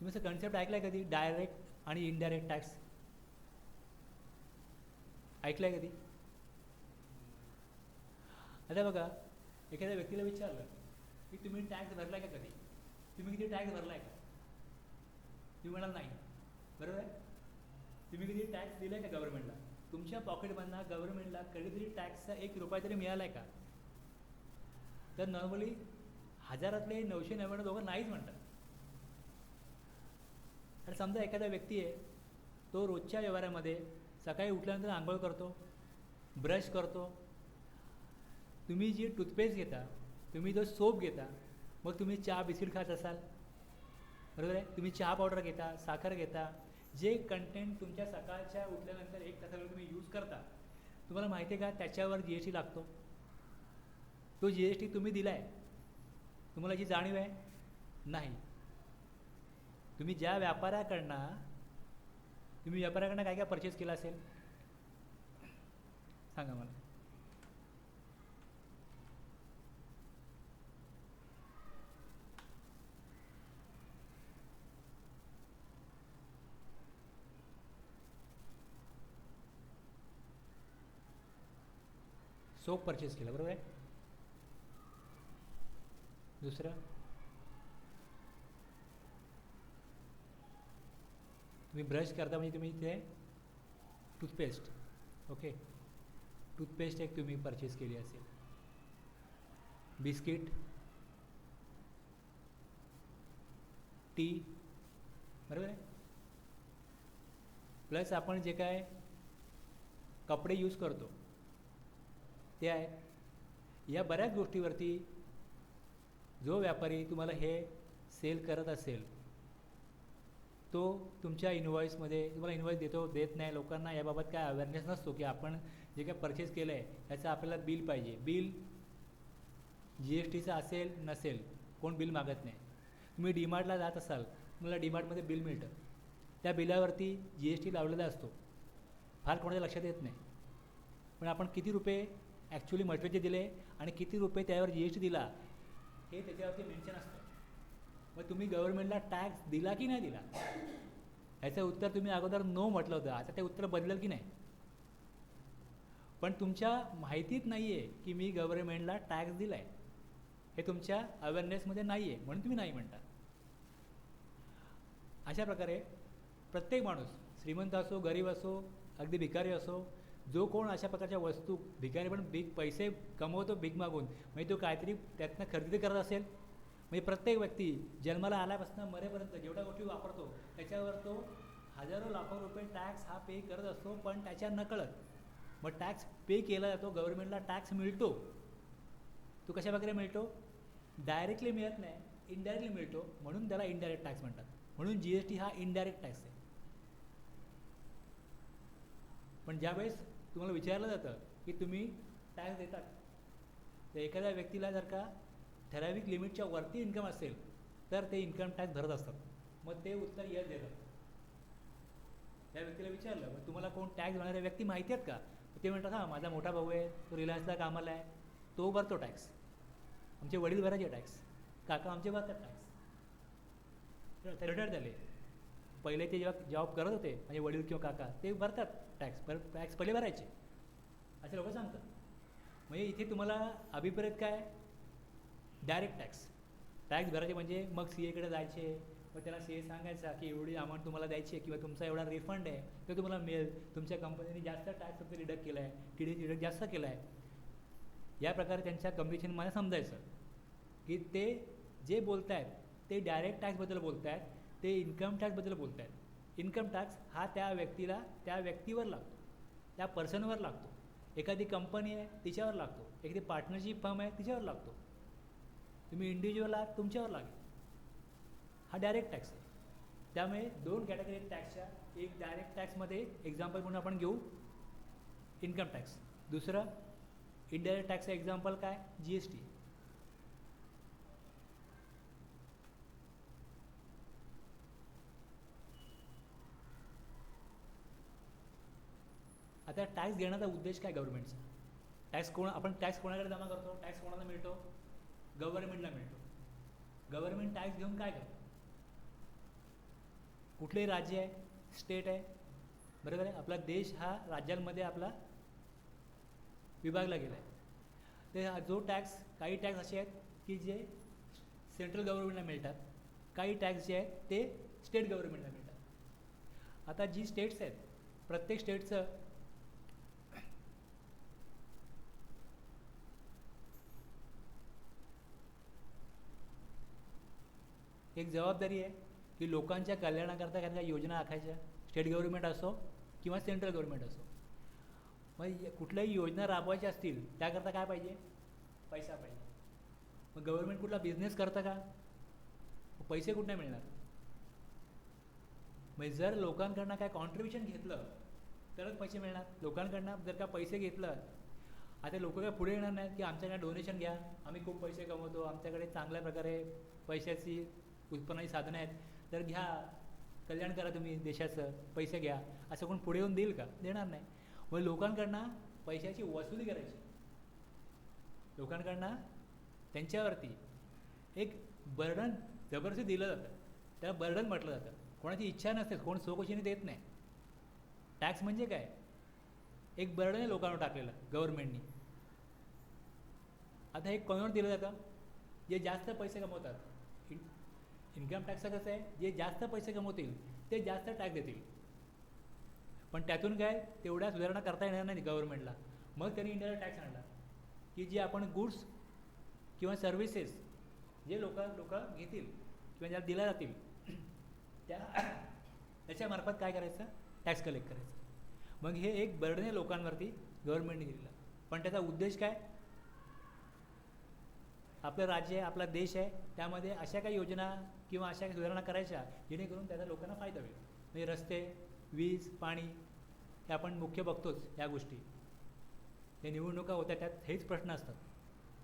तुम्ही असं कन्सेप्ट ऐकला आहे कधी, डायरेक्ट आणि इनडायरेक्ट टॅक्स? ऐकलं आहे कधी? आता बघा, एखाद्या व्यक्तीला विचारलं की तुम्ही टॅक्स भरला का कधी, तुम्ही किती टॅक्स भरला आहे का? तुम्ही म्हणाल नाही, बरोबर आहे. तुम्ही किती टॅक्स दिला आहे का गव्हर्नमेंटला? तुमच्या पॉकेटमधनं गव्हर्नमेंटला कधीतरी टॅक्सचा 1 रुपया तरी मिळाला आहे का? तर नॉर्मली हजारातले 999 दोघं नाहीच म्हणतात. आणि समजा एखादा व्यक्ती आहे, तो रोजच्या व्यवहारामध्ये सकाळी उठल्यानंतर आंघोळ करतो, ब्रश करतो, तुम्ही जी टूथपेस्ट घेता, तुम्ही जो सोप घेता, मग तुम्ही चहा बिस्किट खात असाल, बरोबर आहे. तुम्ही चहा पावडर घेता, साखर घेता, जे कंटेंट तुमच्या सकाळच्या उठल्यानंतर 1 तासावर तुम्ही यूज करता, तुम्हाला माहिती आहे का त्याच्यावर जी एस टी लागतो? तो जी एस टी तुम्ही दिला आहे, तुम्हाला जी जाणीव आहे? नाही. तुम्ही ज्या व्यापाऱ्याकडनं काय काय परचेस केलं असेल सांगा मला. सोप परचेस केलं, बरोबर आहे. दुसरं, तुम्ही ब्रश करता म्हणजे तुम्ही ते टूथपेस्ट, ओके, टूथपेस्ट एक तुम्ही परचेस केली असेल, बिस्किट, टी, बरोबर आहे. प्लस आपण जे काय कपडे यूज करतो ते आहे. या बऱ्याच गोष्टीवरती जो व्यापारी तुम्हाला हे सेल करत असेल, तो तुमच्या इन्व्हॉइसमध्ये तुम्हाला इन्व्हॉइस देतो देत नाही. लोकांना याबाबत काय अवेअरनेस नसतो की आपण जे काय परचेस केलं आहे त्याचं आपल्याला बिल पाहिजे. बिल जी एस टीचं असेल नसेल, कोण बिल मागत नाही. तुम्ही डीमार्टला जात असाल, तुम्हाला डीमार्टमध्ये बिल मिळतं, त्या बिलावरती जी एस टी लावलेला असतो, फार कोणाच्या लक्षात येत नाही. पण आपण किती रुपये ॲक्च्युली मटेरियलचे दिले आणि किती रुपये त्यावर जी एस टी दिला हे त्याच्यावरती मेन्शन असतं. मग तुम्ही गव्हर्नमेंटला टॅक्स दिला की नाही दिला, ह्याचं उत्तर तुम्ही अगोदर नो म्हटलं होतं, आता ते उत्तर बदलेल की नाही. पण तुमच्या माहितीत नाही आहे की मी गव्हर्नमेंटला टॅक्स दिला आहे, हे तुमच्या अवेअरनेसमध्ये नाही आहे, म्हणून तुम्ही नाही म्हणता. अशा प्रकारे प्रत्येक माणूस, श्रीमंत असो, गरीब असो, अगदी भिकारी असो, जो कोण अशा प्रकारच्या वस्तू, भिकारी पण पैसे कमवतो भीक मागून, म्हणजे तो काहीतरी त्यातनं खरेदी करत असेल. म्हणजे प्रत्येक व्यक्ती जन्माला आल्यापासून मरेपर्यंत जेवढ्या गोष्टी वापरतो त्याच्यावर तो हजारो लाखो रुपये टॅक्स हा पे करत असतो, पण त्याच्या नकळत. मग टॅक्स पे केला जातो, गव्हर्नमेंटला टॅक्स मिळतो. तो कशा प्रकारे मिळतो? डायरेक्टली मिळत नाही, इनडायरेक्टली मिळतो, म्हणून त्याला इनडायरेक्ट टॅक्स म्हणतात. म्हणून जी एस टी हा इनडायरेक्ट टॅक्स आहे. पण ज्यावेळेस तुम्हाला विचारलं जातं की तुम्ही टॅक्स देतात, तर एखाद्या व्यक्तीला जर का ठराविक लिमिटच्या वरती इन्कम असेल तर ते इन्कम टॅक्स भरत असतात. मग ते उत्तर यस देतात. त्या व्यक्तीला विचारलं, मग तुम्हाला कोण टॅक्स भरणारे व्यक्ती माहिती आहेत का? ते म्हणतात हां, माझा मोठा भाऊ आहे, तो रिलायन्सला कामाला आहे, तो भरतो टॅक्स. आमचे वडील भरायचे टॅक्स, काका आमचे भरतात टॅक्स. रिटायर्ड झाले, पहिले ते जेव्हा जॉब करत होते म्हणजे वडील किंवा काका, ते भरतात टॅक्स, टॅक्स पहिले भरायचे, असे लोक सांगतात. म्हणजे इथे तुम्हाला अभिप्रेत काय? डायरेक्ट टॅक्स भरायचे म्हणजे मग सी एकडे जायचे, मग त्याला सी ए सांगायचा की एवढी अमाऊंट तुम्हाला द्यायची आहे किंवा तुमचा एवढा रिफंड आहे तो तुम्हाला मिळेल, तुमच्या कंपनीने जास्त टॅक्स तुमचं डिडक्ट केला आहे, टी डी डिडक्ट जास्त केला आहे. या प्रकारे त्यांच्या कम्युनिकेशनमध्ये समजायचं की ते जे बोलत आहेत ते डायरेक्ट टॅक्सबद्दल बोलत आहेत, ते इन्कम टॅक्सबद्दल बोलत आहेत. इन्कम टॅक्स हा त्या व्यक्तीला, त्या व्यक्तीवर लागतो, त्या पर्सनवर लागतो. एखादी कंपनी आहे तिच्यावर लागतो, एखादी पार्टनरशिप फर्म आहे तिच्यावर लागतो, तुम्ही इंडिव्हिज्युअल आहात तुमच्यावर लागेल. हा डायरेक्ट टॅक्स आहे. त्यामुळे 2 कॅटेगरी टॅक्सच्या, एक डायरेक्ट टॅक्समध्ये एक्झाम्पल म्हणून आपण घेऊ इन्कम टॅक्स, दुसरं इनडायरेक्ट टॅक्सचं एक्झाम्पल काय? G S T. आता टॅक्स घेण्याचा उद्देश काय गव्हर्नमेंटचा? आपण टॅक्स कोणाकडे जमा करतो? टॅक्स कोणाला मिळतो? गव्हर्नमेंटला मिळतो. गव्हर्नमेंट टॅक्स घेऊन काय करतो? कुठलंही राज्य आहे, स्टेट आहे, बरोबर आहे. आपला देश हा राज्यांमध्ये आपला विभागला गेला आहे. तर जो टॅक्स, काही टॅक्स असे आहेत की जे सेंट्रल गव्हर्नमेंटला मिळतात, काही टॅक्स जे आहेत ते स्टेट गव्हर्नमेंटला मिळतात. आता जी स्टेट्स आहेत, प्रत्येक स्टेटचं एक जबाबदारी आहे की लोकांच्या कल्याणाकरता काही योजना आखायच्या, स्टेट गव्हर्नमेंट असो किंवा सेंट्रल गव्हर्नमेंट असो. मग कुठल्याही योजना राबवायच्या असतील त्याकरता काय पाहिजे? पैसा पाहिजे. मग गव्हर्नमेंट कुठला बिझनेस करतं का? पैसे कुठे मिळणार? म्हणजे जर लोकांकडनं काय कॉन्ट्रीब्युशन घेतलं तरच पैसे मिळणार. लोकांकडनं जर का पैसे घेतलं, आता लोक काय पुढे येणार नाहीत की आमच्याकडे डोनेशन घ्या, आम्ही खूप पैसे कमवतो, आमच्याकडे चांगल्या प्रकारे पैशाची उत्पन्नाची साधनं आहेत, तर घ्या, कल्याण करा तुम्ही देशाचं, पैसे घ्या, असं कोण पुढे येऊन देईल का? देणार नाही. मग लोकांकडनं पैशाची वसुली करायची, लोकांकडनं त्यांच्यावरती एक बर्डन जबरदस्ती दिलं जातं, त्याला बर्डन म्हटलं जातं. कोणाची इच्छा नसते, कोण स्वखुशीने देत नाही. टॅक्स म्हणजे काय? एक बर्डन आहे लोकांवर टाकलेलं गव्हर्नमेंटनी. आता हे कोणावर दिलं जातं? जे जास्त पैसे कमवतात. इन्कम टॅक्सचं कसं आहे, जे जास्त पैसे कमवतील ते जास्त टॅक्स देतील, पण त्यातून काय तेवढ्या सुधारणा करता येणार नाही गव्हर्नमेंटला. मग त्यांनी इंडियाला टॅक्स आणला की जे आपण गुड्स किंवा सर्व्हिसेस जे लोक घेतील किंवा ज्याला दिल्या जातील त्याच्यामार्फत काय करायचं? टॅक्स कलेक्ट करायचं. मग हे एक बर्डन आहे लोकांवरती गव्हर्नमेंटने दिलेलं. पण त्याचा उद्देश काय? आपलं राज्य आहे, आपला देश आहे, त्यामध्ये अशा काही योजना किंवा अशा काही सुधारणा करायच्या जेणेकरून त्याचा लोकांना फायदा होईल. म्हणजे रस्ते, वीज, पाणी हे आपण मुख्य बघतोच या गोष्टी. हे निवडणुका होत्या त्यात हेच प्रश्न असतात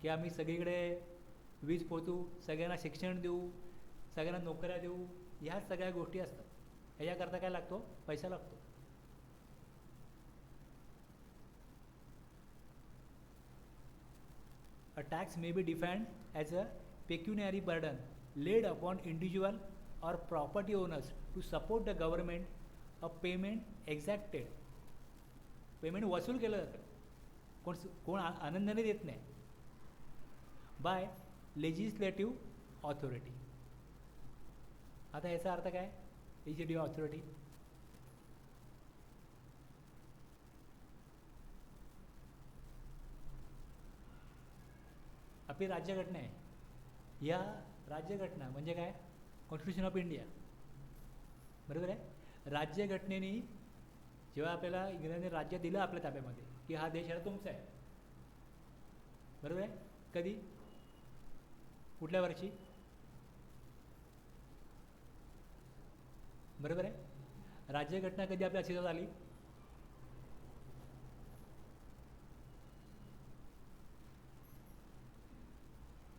की आम्ही सगळीकडे वीज पोहोचू, सगळ्यांना शिक्षण देऊ, सगळ्यांना नोकऱ्या देऊ, ह्या सगळ्या गोष्टी असतात. ह्याच्याकरता काय लागतो? पैसा लागतो. A tax may be defined as a pecuniary burden laid upon individual or property owners to support the government. A payment exacted, payment वसूल केलं जातं, कोण आनंदाने देत नाही, बाय लेजिस्लेटिव्ह ऑथॉरिटी. आता याचा अर्थ काय? लेजिस्लेटिव्ह ऑथॉरिटी आपली राज्यघटना आहे. या राज्यघटना म्हणजे काय? कॉन्स्टिट्यूशन ऑफ इंडिया, बरोबर आहे. राज्यघटनेने जेव्हा आपल्याला इंग्रजांनी राज्य दिलं आपल्या ताब्यामध्ये की हा देश हा तुमचा आहे, बरोबर आहे. कधी? कुठल्या वर्षी? बरोबर आहे. राज्यघटना कधी आपल्या अस्तित्वात आली?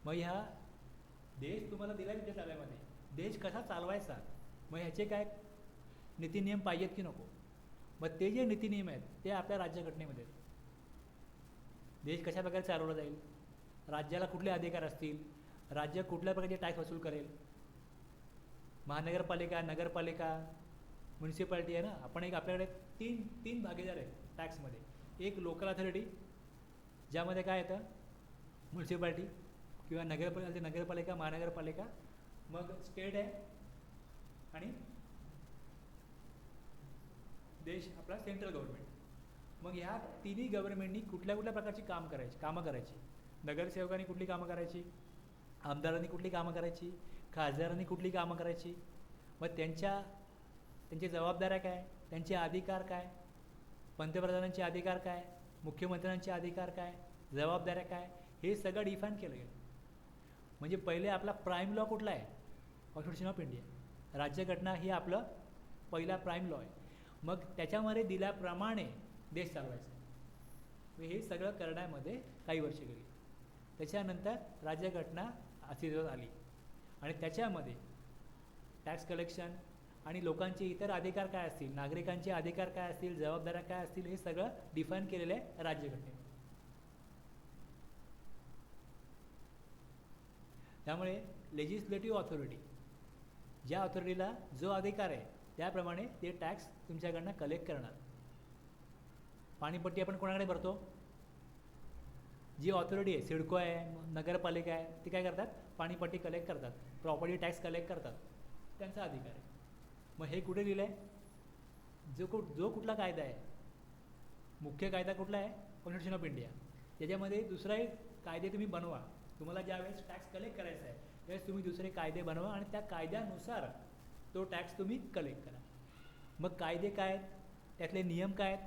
मग ह्या देश तुम्हाला दिला तुमच्या ताब्यामध्ये, देश कसा चालवायचा, मग ह्याचे काय नीतिनियम पाहिजेत की नको? मग ते जे नीतिनियम आहेत ते आपल्या राज्यघटनेमध्ये आहेत. देश कशा प्रकारे चालवला जाईल, राज्याला कुठले अधिकार असतील, राज्य कुठल्या प्रकारचे टॅक्स वसूल करेल, महानगरपालिका, नगरपालिका, म्युन्सिपाल्टी आहे ना. आपण एक आपल्याकडे तीन भागीदार आहेत टॅक्समध्ये. एक लोकल अथॉरिटी ज्यामध्ये काय येतं? म्युन्सिपाल्टी किंवा नगरपालिका, महानगरपालिका, मग स्टेट आहे आणि देश आपला सेंट्रल गव्हर्नमेंट. मग ह्या तिन्ही गव्हर्नमेंटनी कुठल्या प्रकारची कामं करायची. नगरसेवकांनी कुठली कामं करायची, आमदारांनी कुठली कामं करायची, खासदारांनी कुठली कामं करायची, मग त्यांच्या जबाबदाऱ्या काय, त्यांचे अधिकार काय, पंतप्रधानांचे अधिकार काय, मुख्यमंत्र्यांचे अधिकार काय, जबाबदाऱ्या काय, हे सगळं डिफाईन केलं गेलं. म्हणजे पहिले आपला प्राईम लॉ कुठला आहे? Constitution of India. राज्यघटना ही आपलं पहिला प्राईम लॉ आहे. मग त्याच्यामध्ये दिल्याप्रमाणे देश चालवायचा. हे सगळं करण्यामध्ये काही वर्ष गेली. त्याच्यानंतर राज्यघटना अस्तित्वात आली आणि त्याच्यामध्ये टॅक्स कलेक्शन आणि लोकांचे इतर अधिकार काय असतील, नागरिकांचे अधिकार काय असतील, जबाबदाऱ्या काय असतील, हे सगळं डिफाईन केलेलं आहे राज्यघटनेत. त्यामुळे लेजिस्लेटिव्ह ऑथॉरिटी, ज्या ऑथॉरिटीला जो अधिकार आहे त्याप्रमाणे ते टॅक्स तुमच्याकडनं कलेक्ट करणार. पाणीपट्टी आपण कोणाकडे भरतो? जी ऑथॉरिटी आहे, सिडको आहे, नगरपालिका आहे, ते काय करतात? पाणीपट्टी कलेक्ट करतात, प्रॉपर्टी टॅक्स कलेक्ट करतात, त्यांचा अधिकार आहे. मग हे कुठे लिहिलं आहे? जो कुठला कायदा आहे, मुख्य कायदा कुठला आहे? Constitution of India. त्याच्यामध्ये दुसराही कायदे तुम्ही बनवा. तुम्हाला ज्यावेळेस टॅक्स कलेक्ट करायचा आहे त्यावेळेस तुम्ही दुसरे कायदे बनवा आणि त्या कायद्यानुसार तो टॅक्स तुम्ही कलेक्ट करा. मग कायदे काय आहेत, त्यातले नियम काय आहेत,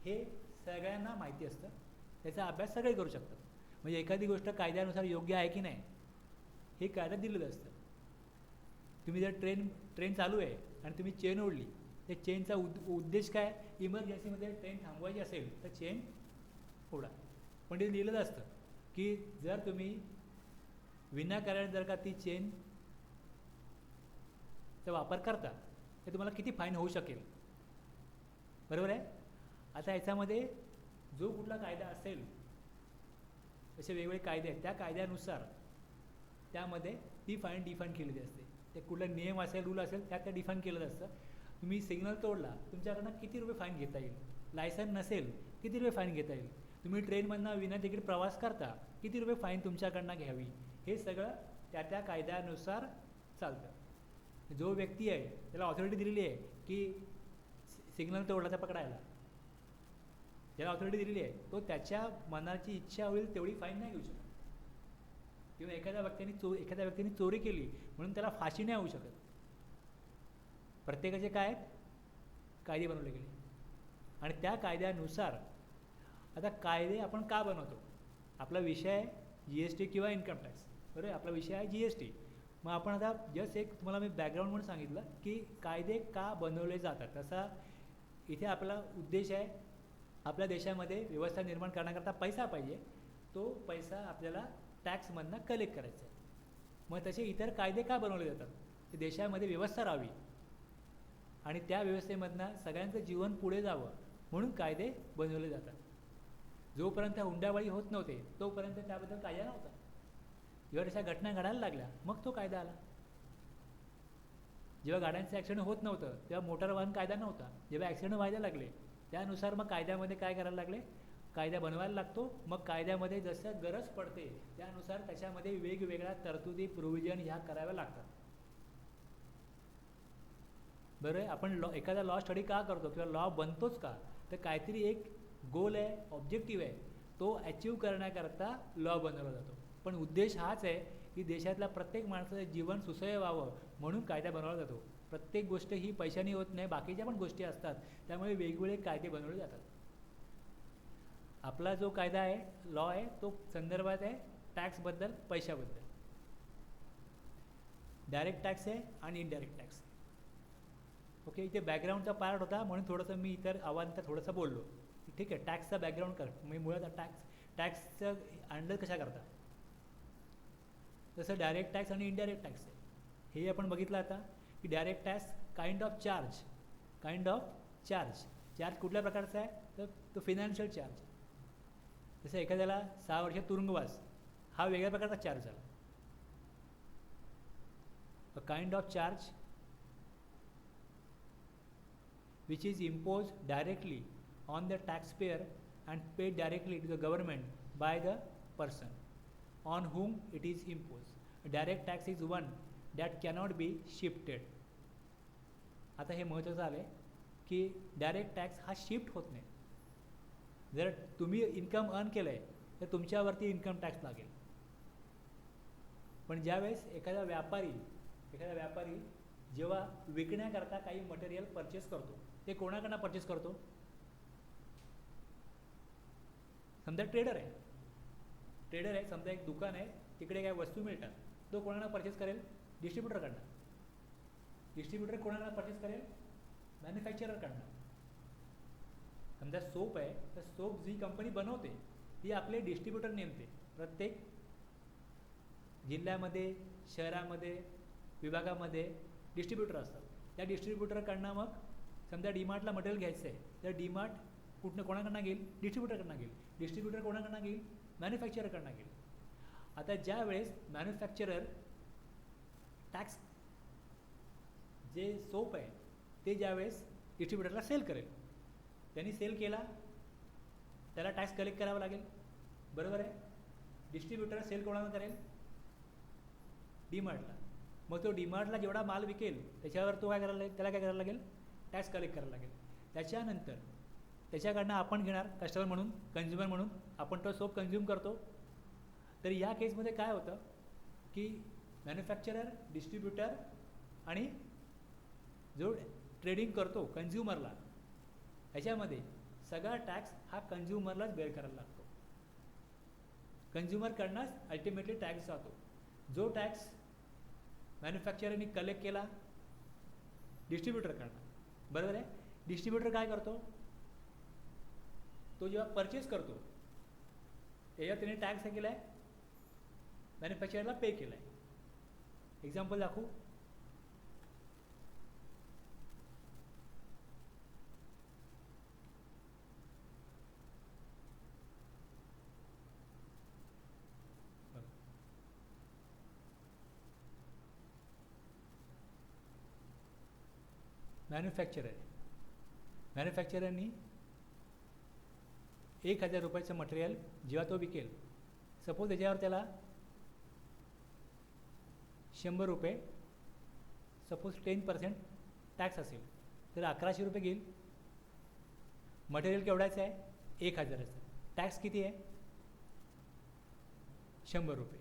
हे सगळ्यांना माहिती असतं. त्याचा अभ्यास सगळे करू शकतात. म्हणजे एखादी गोष्ट कायद्यानुसार योग्य आहे की नाही हे कायद्यात दिलेलं असतं. तुम्ही जर ट्रेन चालू आहे आणि तुम्ही चेन ओढली, त्या चेनचा उद्देश काय? इमर्जन्सीमध्ये ट्रेन थांबवायची असेल तर चेन ओढा. पण ते लिहिलेलं असतं की जर तुम्ही विनाकारण जर का ती चेनचा वापर करता तर तुम्हाला किती फाईन होऊ शकेल, बरोबर आहे. आता याच्यामध्ये जो कुठला कायदा असेल, असे वेगवेगळे कायदे आहेत, त्या कायद्यानुसार त्यामध्ये ती फाईन डिफाईन केलेली असते. ते कुठला नियम असेल, रूल असेल, त्यात त्या डिफाईन केलेलं असतं. तुम्ही सिग्नल तोडला, तुमच्याकडनं किती रुपये फाईन घेता येईल, लायसन नसेल किती रुपये फाईन घेता येईल, तुम्ही ट्रेनमधनं विना तिकीट प्रवास करता किती रुपये फाईन तुमच्याकडनं घ्यावी, हे सगळं त्या कायद्यानुसार चालतं. जो व्यक्ती आहे त्याला ऑथॉरिटी दिलेली आहे की सिग्नल तोडला तर पकडायला, ज्याला ऑथॉरिटी दिलेली आहे तो त्याच्या मनाची इच्छा होईल तेवढी फाईन नाही घेऊ शकत. किंवा एखाद्या व्यक्तीने चोरी केली म्हणून त्याला फाशी नाही होऊ शकत. प्रत्येकाचे काय आहेत? कायदे बनवले गेले आणि त्या कायद्यानुसार. आता कायदे आपण का बनवतो? आपला विषय आहे GST किंवा इन्कम टॅक्स, बरोबर. आपला विषय आहे GST. मग आपण आता जस्ट एक तुम्हाला मी बॅकग्राऊंड म्हणून सांगितलं की कायदे का बनवले जातात. तसा इथे आपला उद्देश आहे आपल्या देशामध्ये व्यवस्था निर्माण करण्याकरता पैसा पाहिजे, तो पैसा आपल्याला टॅक्समधनं कलेक्ट करायचा आहे. मग तसे इतर कायदे का बनवले जातात? ते देशामध्ये व्यवस्था राहावी आणि त्या व्यवस्थेमधनं सगळ्यांचं जीवन पुढे जावं म्हणून कायदे बनवले जातात. जोपर्यंत हुंडाबळी होत नव्हते तोपर्यंत त्याबद्दल कायदा नव्हता. जेव्हा तशा घटना घडायला लागल्या मग तो कायदा आला. जेव्हा गाड्यांचं ॲक्सिडेंट होत नव्हतं तेव्हा मोटार वाहन कायदा नव्हता. जेव्हा ॲक्सिडेंट व्हायला लागले त्यानुसार मग कायद्यामध्ये काय करायला लागले? कायदा बनवायला लागतो. मग कायद्यामध्ये जसं गरज पडते त्यानुसार त्याच्यामध्ये वेगवेगळ्या तरतुदी प्रोव्हिजन ह्या कराव्या लागतात, बरं. आपण एखादा लॉ स्टडी का करतो किंवा लॉ बनतोच का? तर काहीतरी एक गोल आहे, ऑब्जेक्टिव्ह आहे, तो अचीव करण्याकरता लॉ बनवला जातो. पण उद्देश हाच आहे की देशातल्या प्रत्येक माणसाचं जीवन सुसह्य व्हावं म्हणून कायदा बनवला जातो. प्रत्येक गोष्ट ही पैशाने होत नाही, बाकीच्या पण गोष्टी असतात, त्यामुळे वेगवेगळे कायदे बनवले जातात. आपला जो कायदा आहे, लॉ आहे, तो संदर्भात आहे टॅक्सबद्दल, पैशाबद्दल. डायरेक्ट टॅक्स आहे आणि इनडायरेक्ट टॅक्स आहे. ओके, इथे बॅकग्राऊंडचा पार्ट होता म्हणून थोडंसं मी इतर आव्हानांचं थोडंसं बोललो. ठीक आहे, टॅक्सचा बॅकग्राऊंड कर. मी मुळात टॅक्सचं अंडर कशा करता, जसं डायरेक्ट टॅक्स आणि इनडायरेक्ट टॅक्स आहे. हे आपण बघितलं आता की direct tax kind of charge कुठल्या प्रकारचा आहे? तर तो फिनान्शियल चार्ज. जसं एखाद्याला 6 वर्ष तुरुंगवास हा वेगळ्या प्रकारचा चार्ज झाला. A kind of charge which is imposed directly on the taxpayer and paid directly to the government by the person on whom it is imposed. A direct tax is one that cannot be shifted. आता हे महत्त्वाचं आहे की direct tax हा shift होत नाही. जर तुम्ही इन्कम अर्न केलं आहे तर तुमच्यावरती इन्कम टॅक्स लागेल. पण ज्यावेळेस एखादा व्यापारी जेव्हा विकण्याकरता काही मटेरियल परचेस करतो, ते कोणाकडनं परचेस करतो? समजा ट्रेडर आहे, समजा एक दुकान आहे, तिकडे काय वस्तू मिळतात, तो कोणाला परचेस करेल? डिस्ट्रीब्युटरकडनं. डिस्ट्रीब्युटर कोणाला परचेस करेल? मॅन्युफॅक्चररकडनं. समजा सोप आहे तर सोप जी कंपनी बनवते ती आपले डिस्ट्रीब्युटर नेमते. प्रत्येक जिल्ह्यामध्ये, शहरामध्ये, विभागामध्ये डिस्ट्रीब्युटर असतात. त्या डिस्ट्रीब्युटरकडनं मग समजा डीमार्टला मटेरियल घ्यायचं आहे तर डीमार्ट कोणाकडनं घेईल? डिस्ट्रीब्युटरकडनं घेईल. डिस्ट्रीब्युटर कोणाकडनं घेईल? मॅन्युफॅक्चररकडनं घेईल. आता ज्या वेळेस मॅन्युफॅक्चरर टॅक्स जे सोप आहे ते ज्यावेळेस डिस्ट्रीब्युटरला सेल करेल. त्यांनी सेल केला, त्याला टॅक्स कलेक्ट करावा लागेल, बरोबर आहे. डिस्ट्रीब्युटर सेल कोणाला करेल? डीमार्टला. मग तो डीमार्टला जेवढा माल विकेल त्याच्यावर तो काय करायला लागेल, त्याला काय करायला लागेल, टॅक्स कलेक्ट करायला लागेल. त्याच्यानंतर त्याच्याकडनं आपण घेणार कस्टमर म्हणून, कन्झ्युमर म्हणून आपण तो सोप कन्झ्युम करतो. तर या केसमध्ये काय होतं की मॅन्युफॅक्चरर, डिस्ट्रीब्युटर आणि जो ट्रेडिंग करतो कन्झ्युमरला, ह्याच्यामध्ये सगळा टॅक्स हा कन्झ्युमरलाच बेअर करायला लागतो. कन्झ्युमरकडनंच अल्टिमेटली टॅक्स जातो. जो टॅक्स मॅन्युफॅक्चररनी कलेक्ट केला डिस्ट्रीब्युटरकडनं, बरोबर आहे. डिस्ट्रीब्युटर काय करतो, तो जेव्हा परचेस करतो त्याच्यावर त्याने टॅक्स केला आहे, मॅन्युफॅक्चररला पे केला आहे. एक्झाम्पल दाखवू. मॅन्युफॅक्चररनी 1,000 रुपयाचं मटेरियल जेव्हा तो विकेल, सपोज त्याच्यावर त्याला 100 रुपये, सपोज 10% टॅक्स असेल तर 1,100 रुपये घेईल. मटेरियल केवढ्याचं आहे? 1,000चं. टॅक्स किती आहे? 100 रुपये.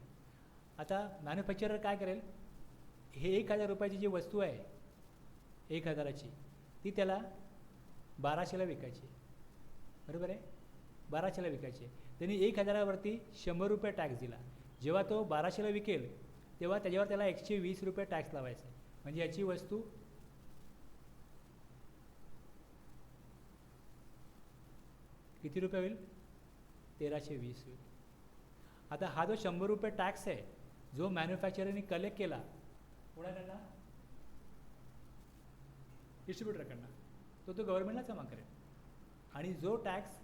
आता मॅन्युफॅक्चरर काय करेल, हे 1,000 रुपयाची जी वस्तू आहे 1,000ची, ती त्याला 1,200ला विकायची, बरोबर आहे. 1,200ला विकायची. त्यांनी 1,000वरती 100 रुपये टॅक्स दिला. जेव्हा तो 1,200ला विकेल तेव्हा त्याच्यावर त्याला 120 रुपये टॅक्स लावायचा आहे. म्हणजे याची वस्तू किती रुपये होईल? 1,320 होईल. आता हा जो 100 रुपये टॅक्स आहे जो मॅन्युफॅक्चररनी कलेक्ट केला कोणाकडनं? डिस्ट्रीब्युटरकडनं, तो गव्हर्नमेंटला जमा करेल. आणि जो टॅक्स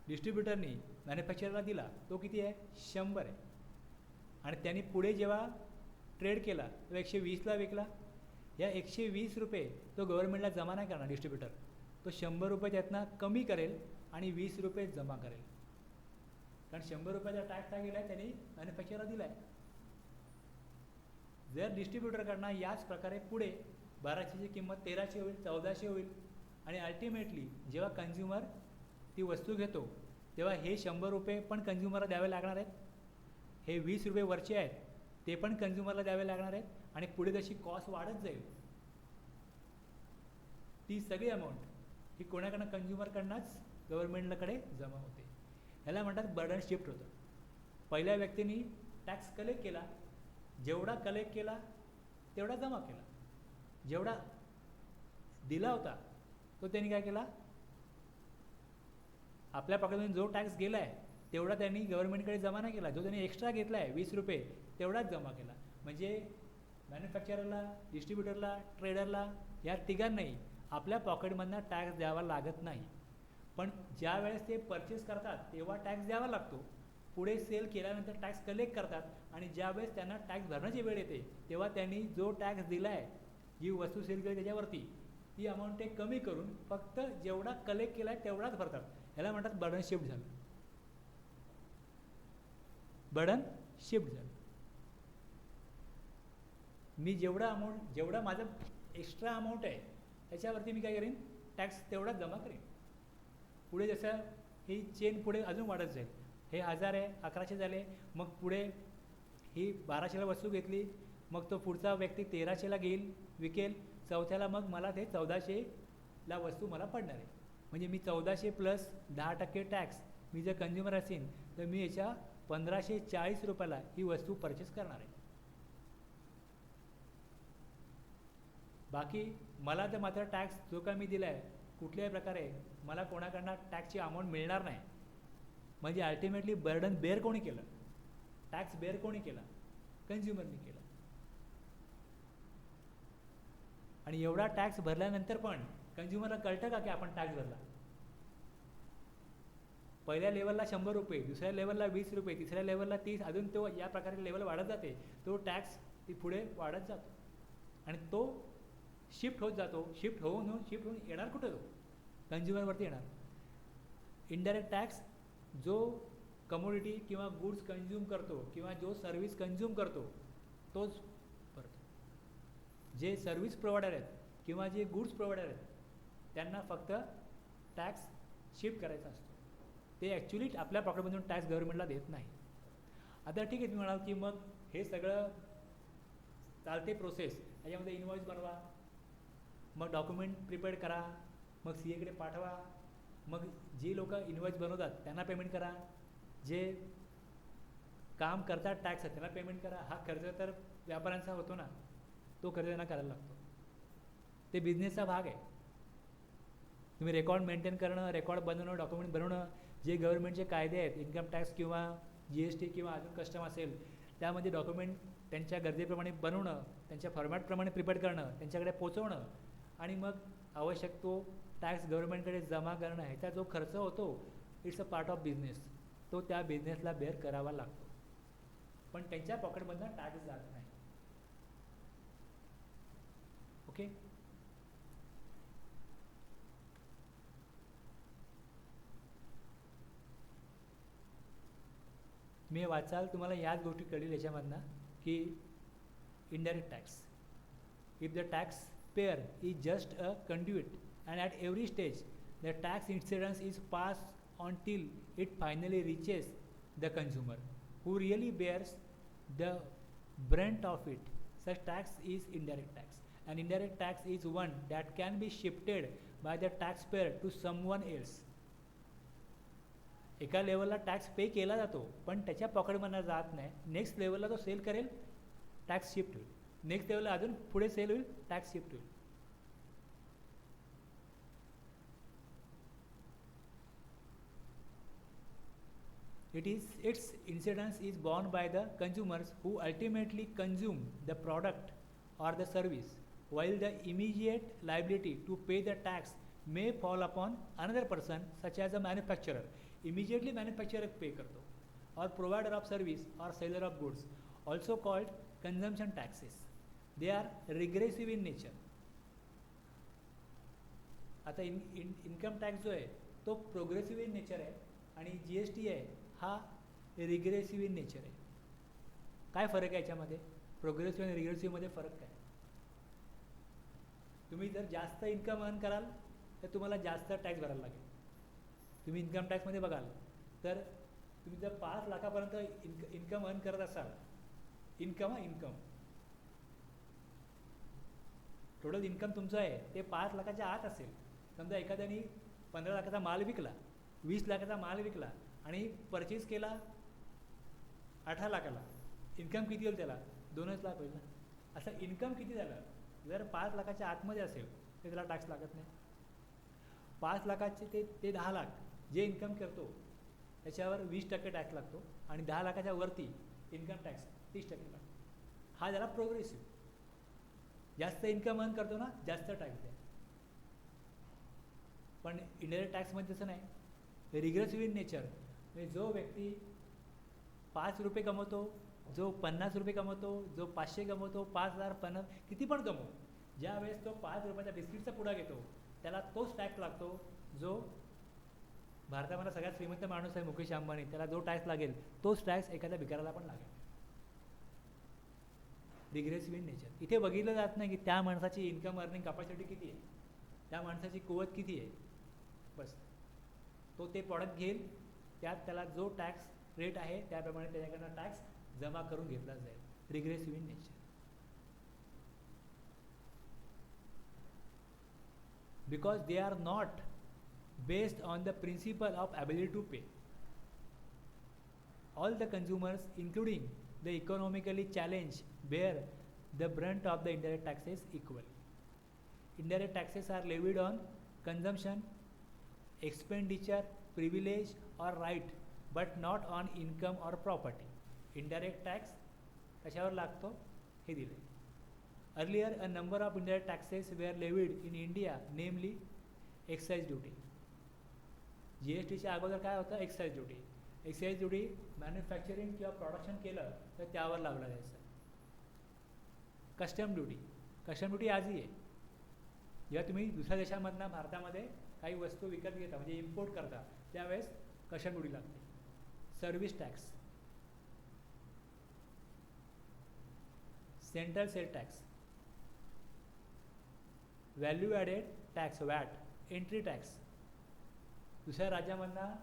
डिस्ट्रीब्युटरनी मॅन्युफॅक्चररला दिला तो किती आहे? 100 आहे. आणि त्यांनी पुढे जेव्हा ट्रेड केला तो 120ला विकला. या 120 रुपये तो गव्हर्नमेंटला जमा नाही करणार डिस्ट्रीब्युटर, तो 100 रुपये त्यातनं कमी करेल आणि 20 रुपये जमा करेल. कारण 100 रुपयाचा टॅक्स काय केला आहे त्यांनी मॅन्युफॅक्चररला दिला आहे. जर डिस्ट्रीब्युटरकडनं याच प्रकारे पुढे 1,200ची किंमत 1,300 होईल, 1,400 होईल. आणि अल्टिमेटली जेव्हा कन्झ्युमर ती वस्तू घेतो तेव्हा हे 100 रुपये पण कन्झ्युमरला द्यावे लागणार आहेत. हे 20 रुपये वरचे आहेत ते पण कन्झ्युमरला द्यावे लागणार आहेत. आणि पुढे जशी कॉस्ट वाढत जाईल ती सगळी अमाऊंट ही कोणाकडनं? कन्झ्युमरकडनंच गव्हर्नमेंटकडे जमा होते. ह्याला म्हणतात बर्डन शिफ्ट होतं. पहिल्या व्यक्तीने टॅक्स कलेक्ट केला, जेवढा कलेक्ट केला तेवढा जमा केला, जेवढा दिला होता तो त्यांनी काय केला, आपल्या पॉकेटमधून जो टॅक्स गेला आहे तेवढा त्यांनी गव्हर्नमेंटकडे जमा नाही केला. जो त्यांनी एक्स्ट्रा घेतला आहे 20 रुपये तेवढाच जमा केला. म्हणजे मॅन्युफॅक्चररला, डिस्ट्रीब्युटरला, ट्रेडरला या तिघांनाही आपल्या पॉकेटमधनं टॅक्स द्यावा लागत नाही. पण ज्या वेळेस ते परचेस करतात तेव्हा टॅक्स द्यावा लागतो. पुढे सेल केल्यानंतर टॅक्स कलेक्ट करतात आणि ज्यावेळेस त्यांना टॅक्स भरण्याची वेळ येते तेव्हा त्यांनी जो टॅक्स दिला आहे, जी वस्तू सेल केली त्याच्यावरती, ती अमाऊंट ते कमी करून फक्त जेवढा कलेक्ट केला आहे तेवढाच भरतात. ह्याला म्हणतात बर्डन शिफ्ट झालं. बर्डन शिफ्ट झालं. मी जेवढा माझा एक्स्ट्रा अमाऊंट आहे त्याच्यावरती मी काय करेन, टॅक्स तेवढाच जमा करेन. पुढे जसं ही चेन पुढे अजून वाढत जाईल. हे 1,000 आहे, 1,100 झाले, मग पुढे ही 1,200ला वस्तू घेतली, मग तो पुढचा व्यक्ती 1,300ला घेईल, विकेल. चौथ्याला मग मला ते 1,400ला वस्तू मला पडणार आहे. म्हणजे मी 1,400 प्लस 10% टॅक्स मी जर कन्झ्युमर असेल तर मी याच्या 1,540 रुपयाला ही वस्तू परचेस करणार आहे. बाकी मला तर मात्र टॅक्स जो काय मी दिला आहे कुठल्याही प्रकारे मला कोणाकडनं टॅक्सची अमाऊंट मिळणार नाही. म्हणजे अल्टिमेटली बर्डन बेअर कोणी केलं? टॅक्स बेअर कोणी केला? कन्झ्युमरनी केला. आणि एवढा टॅक्स भरल्यानंतर पण कन्झ्युमरला कळतं का की आपण टॅक्स भरला? पहिल्या लेवलला 100 रुपये, दुसऱ्या लेवलला 20 रुपये, तिसऱ्या लेवलला 30, अजून तो या प्रकारे लेवल वाढत जाते. तो टॅक्स ती पुढे वाढत जातो आणि तो शिफ्ट होत जातो, शिफ्ट होऊन येणार कुठं तो? कन्झ्युमरवरती येणार. इनडायरेक्ट टॅक्स जो कमोडिटी किंवा गुड्स कन्झ्युम करतो किंवा जो सर्व्हिस कन्झ्युम करतो तोच भरतो. जे सर्व्हिस प्रोव्हायडर आहेत किंवा जे गुड्स प्रोव्हायडर आहेत त्यांना फक्त टॅक्स शिफ्ट करायचा असतो. ते ॲक्च्युली आपल्या पॉकेटमधून टॅक्स गव्हर्नमेंटला देत नाही. आता ठीक आहे, तुम्ही म्हणाल की मग हे सगळं चालते प्रोसेस, याच्यामध्ये इनवॉइस बनवा, मग डॉक्युमेंट प्रिपेअर करा, मग CA कडे पाठवा, मग जी लोक इनवॉइस बनवतात त्यांना पेमेंट करा, जे काम करतात टॅक्स त्यांना पेमेंट करा. हा खर्च तर व्यापाऱ्यांचा होतो ना, तो खर्च त्यांना करायला लागतो. ते बिझनेसचा भाग आहे. तुम्ही रेकॉर्ड मेंटेन करणं, रेकॉर्ड बनवणं, डॉक्युमेंट बनवणं, जे गव्हर्नमेंटचे कायदे आहेत इन्कम टॅक्स किंवा GST किंवा अजून कस्टम असेल त्यामध्ये डॉक्युमेंट त्यांच्या गरजेप्रमाणे बनवणं, त्यांच्या फॉर्मॅटप्रमाणे प्रिपेअर करणं, त्यांच्याकडे पोचवणं आणि मग आवश्यक तो टॅक्स गव्हर्नमेंटकडे जमा करणं, ह्याचा जो खर्च होतो it's a part of business. तो त्या बिझनेसला बेअर करावा लागतो, पण त्यांच्या पॉकेटमधनं टॅक्स जात नाही. ओके. मी वाचाल तुम्हाला ह्याच गोष्टी कळेल याच्यामधनं की indirect tax, if the tax payer is just a conduit and at every stage the tax incidence is passed on till it finally reaches the consumer who really bears the brunt of it. Such tax is indirect tax, and indirect tax is one that can be shifted by the taxpayer to someone else. एका लेवलला tax pay केला जातो पण त्याच्या पॉकेटमधनं जात नाही. Next लेवलला तो सेल करेल, टॅक्स शिफ्ट होईल. नेक्स्ट लेवलला अजून पुढे सेल होईल, टॅक्स शिफ्ट होईल. Its incidence is borne by the consumers who ultimately consume the product or the service, while the immediate liability to pay the tax may fall upon another person such as a manufacturer. Immediately manufacturer pay करतो, or provider of service or seller of goods, also called consumption taxes. They are regressive in nature. आता income tax जो आहे तो progressive in nature आहे आणि GST आहे हा रिग्रेसिव्ह in nature आहे. काय फरक आहे याच्यामध्ये? प्रोग्रेसिव्ह आणि रिग्रेसिव्हमध्ये फरक काय? तुम्ही जर जास्त इन्कम अर्न कराल तर तुम्हाला जास्त टॅक्स भरायला लागेल. तुम्ही इन्कम टॅक्समध्ये बघाल तर तुम्ही जर 5 लाखापर्यंत इन्कम अर्न करत असाल, इन्कम टोटल इन्कम तुमचं आहे ते 5 लाखाच्या आत असेल. समजा एखाद्याने 15 लाखाचा माल विकला, 20 लाखाचा माल विकला आणि परचेस केला 18 लाखाला, इन्कम किती होईल त्याला? 2च लाख होईल ना. असं इन्कम किती झालं? जर 5 लाखाच्या आतमध्ये असेल तर त्याला टॅक्स लागत नाही. 5 लाखाचे ते 10 लाख जे इन्कम करतो त्याच्यावर 20% टॅक्स लागतो आणि 10 लाखाच्या वरती इन्कम टॅक्स 30% लागतो. हा झाला प्रोग्रेसिव्ह. जास्त इन्कम अर्न करतो ना जास्त टॅक्स द्या. पण इंडिरेक्ट टॅक्समध्ये तसं नाही. रिग्रेसिव्ह इन नेचर म्हणजे जो व्यक्ती 5 रुपये कमवतो, जो 50 रुपये कमवतो, जो 500 कमवतो, 5000 50 किती पण कमवतो, ज्या वेळेस तो 5 रुपयाचा बिस्किटचा पुडा घेतो त्याला तोच टॅक्स लागतो जो भारतामध्ये सगळ्यात श्रीमंत माणूस आहे मुकेश अंबानी, त्याला जो टॅक्स लागेल तोच टॅक्स एखाद्या भिकाऱ्याला पण लागेल. रिग्रेसिव्ह इन नेचर. इथे बघितलं जात नाही की त्या माणसाची इन्कम अर्निंग कॅपॅसिटी किती आहे, त्या माणसाची कुवत किती आहे. बस तो ते प्रॉडक्ट घेईल, त्यात त्याला जो टॅक्स रेट आहे त्याप्रमाणे त्याच्याकडनं टॅक्स जमा करून घेतला जाईल. Regressive in nature. Because they are not based on the principle of ability to pay. All the consumers, including the economically challenged, bear the brunt of the indirect taxes equally. Indirect taxes are levied on consumption, expenditure, privilege or right, but not on income or property. Indirect tax कशावर लागतो हे दिले. Earlier, a number of indirect taxes were levied in India, namely excise duty. GSTच्या अगोदर काय होतं? Excise duty. Excise duty manufacturing किंवा production केलं तर त्यावर लावला जायचं. कस्टम ड्युटी आजही आहे. जेव्हा तुम्ही दुसऱ्या देशामधनं भारतामध्ये काही वस्तू विकत घेता म्हणजे इम्पोर्ट करता त्यावेळेस कशा ड्युटी लागते. Service tax, central sale tax, value added tax VAT, entry tax. दुसऱ्या राज्यामधनं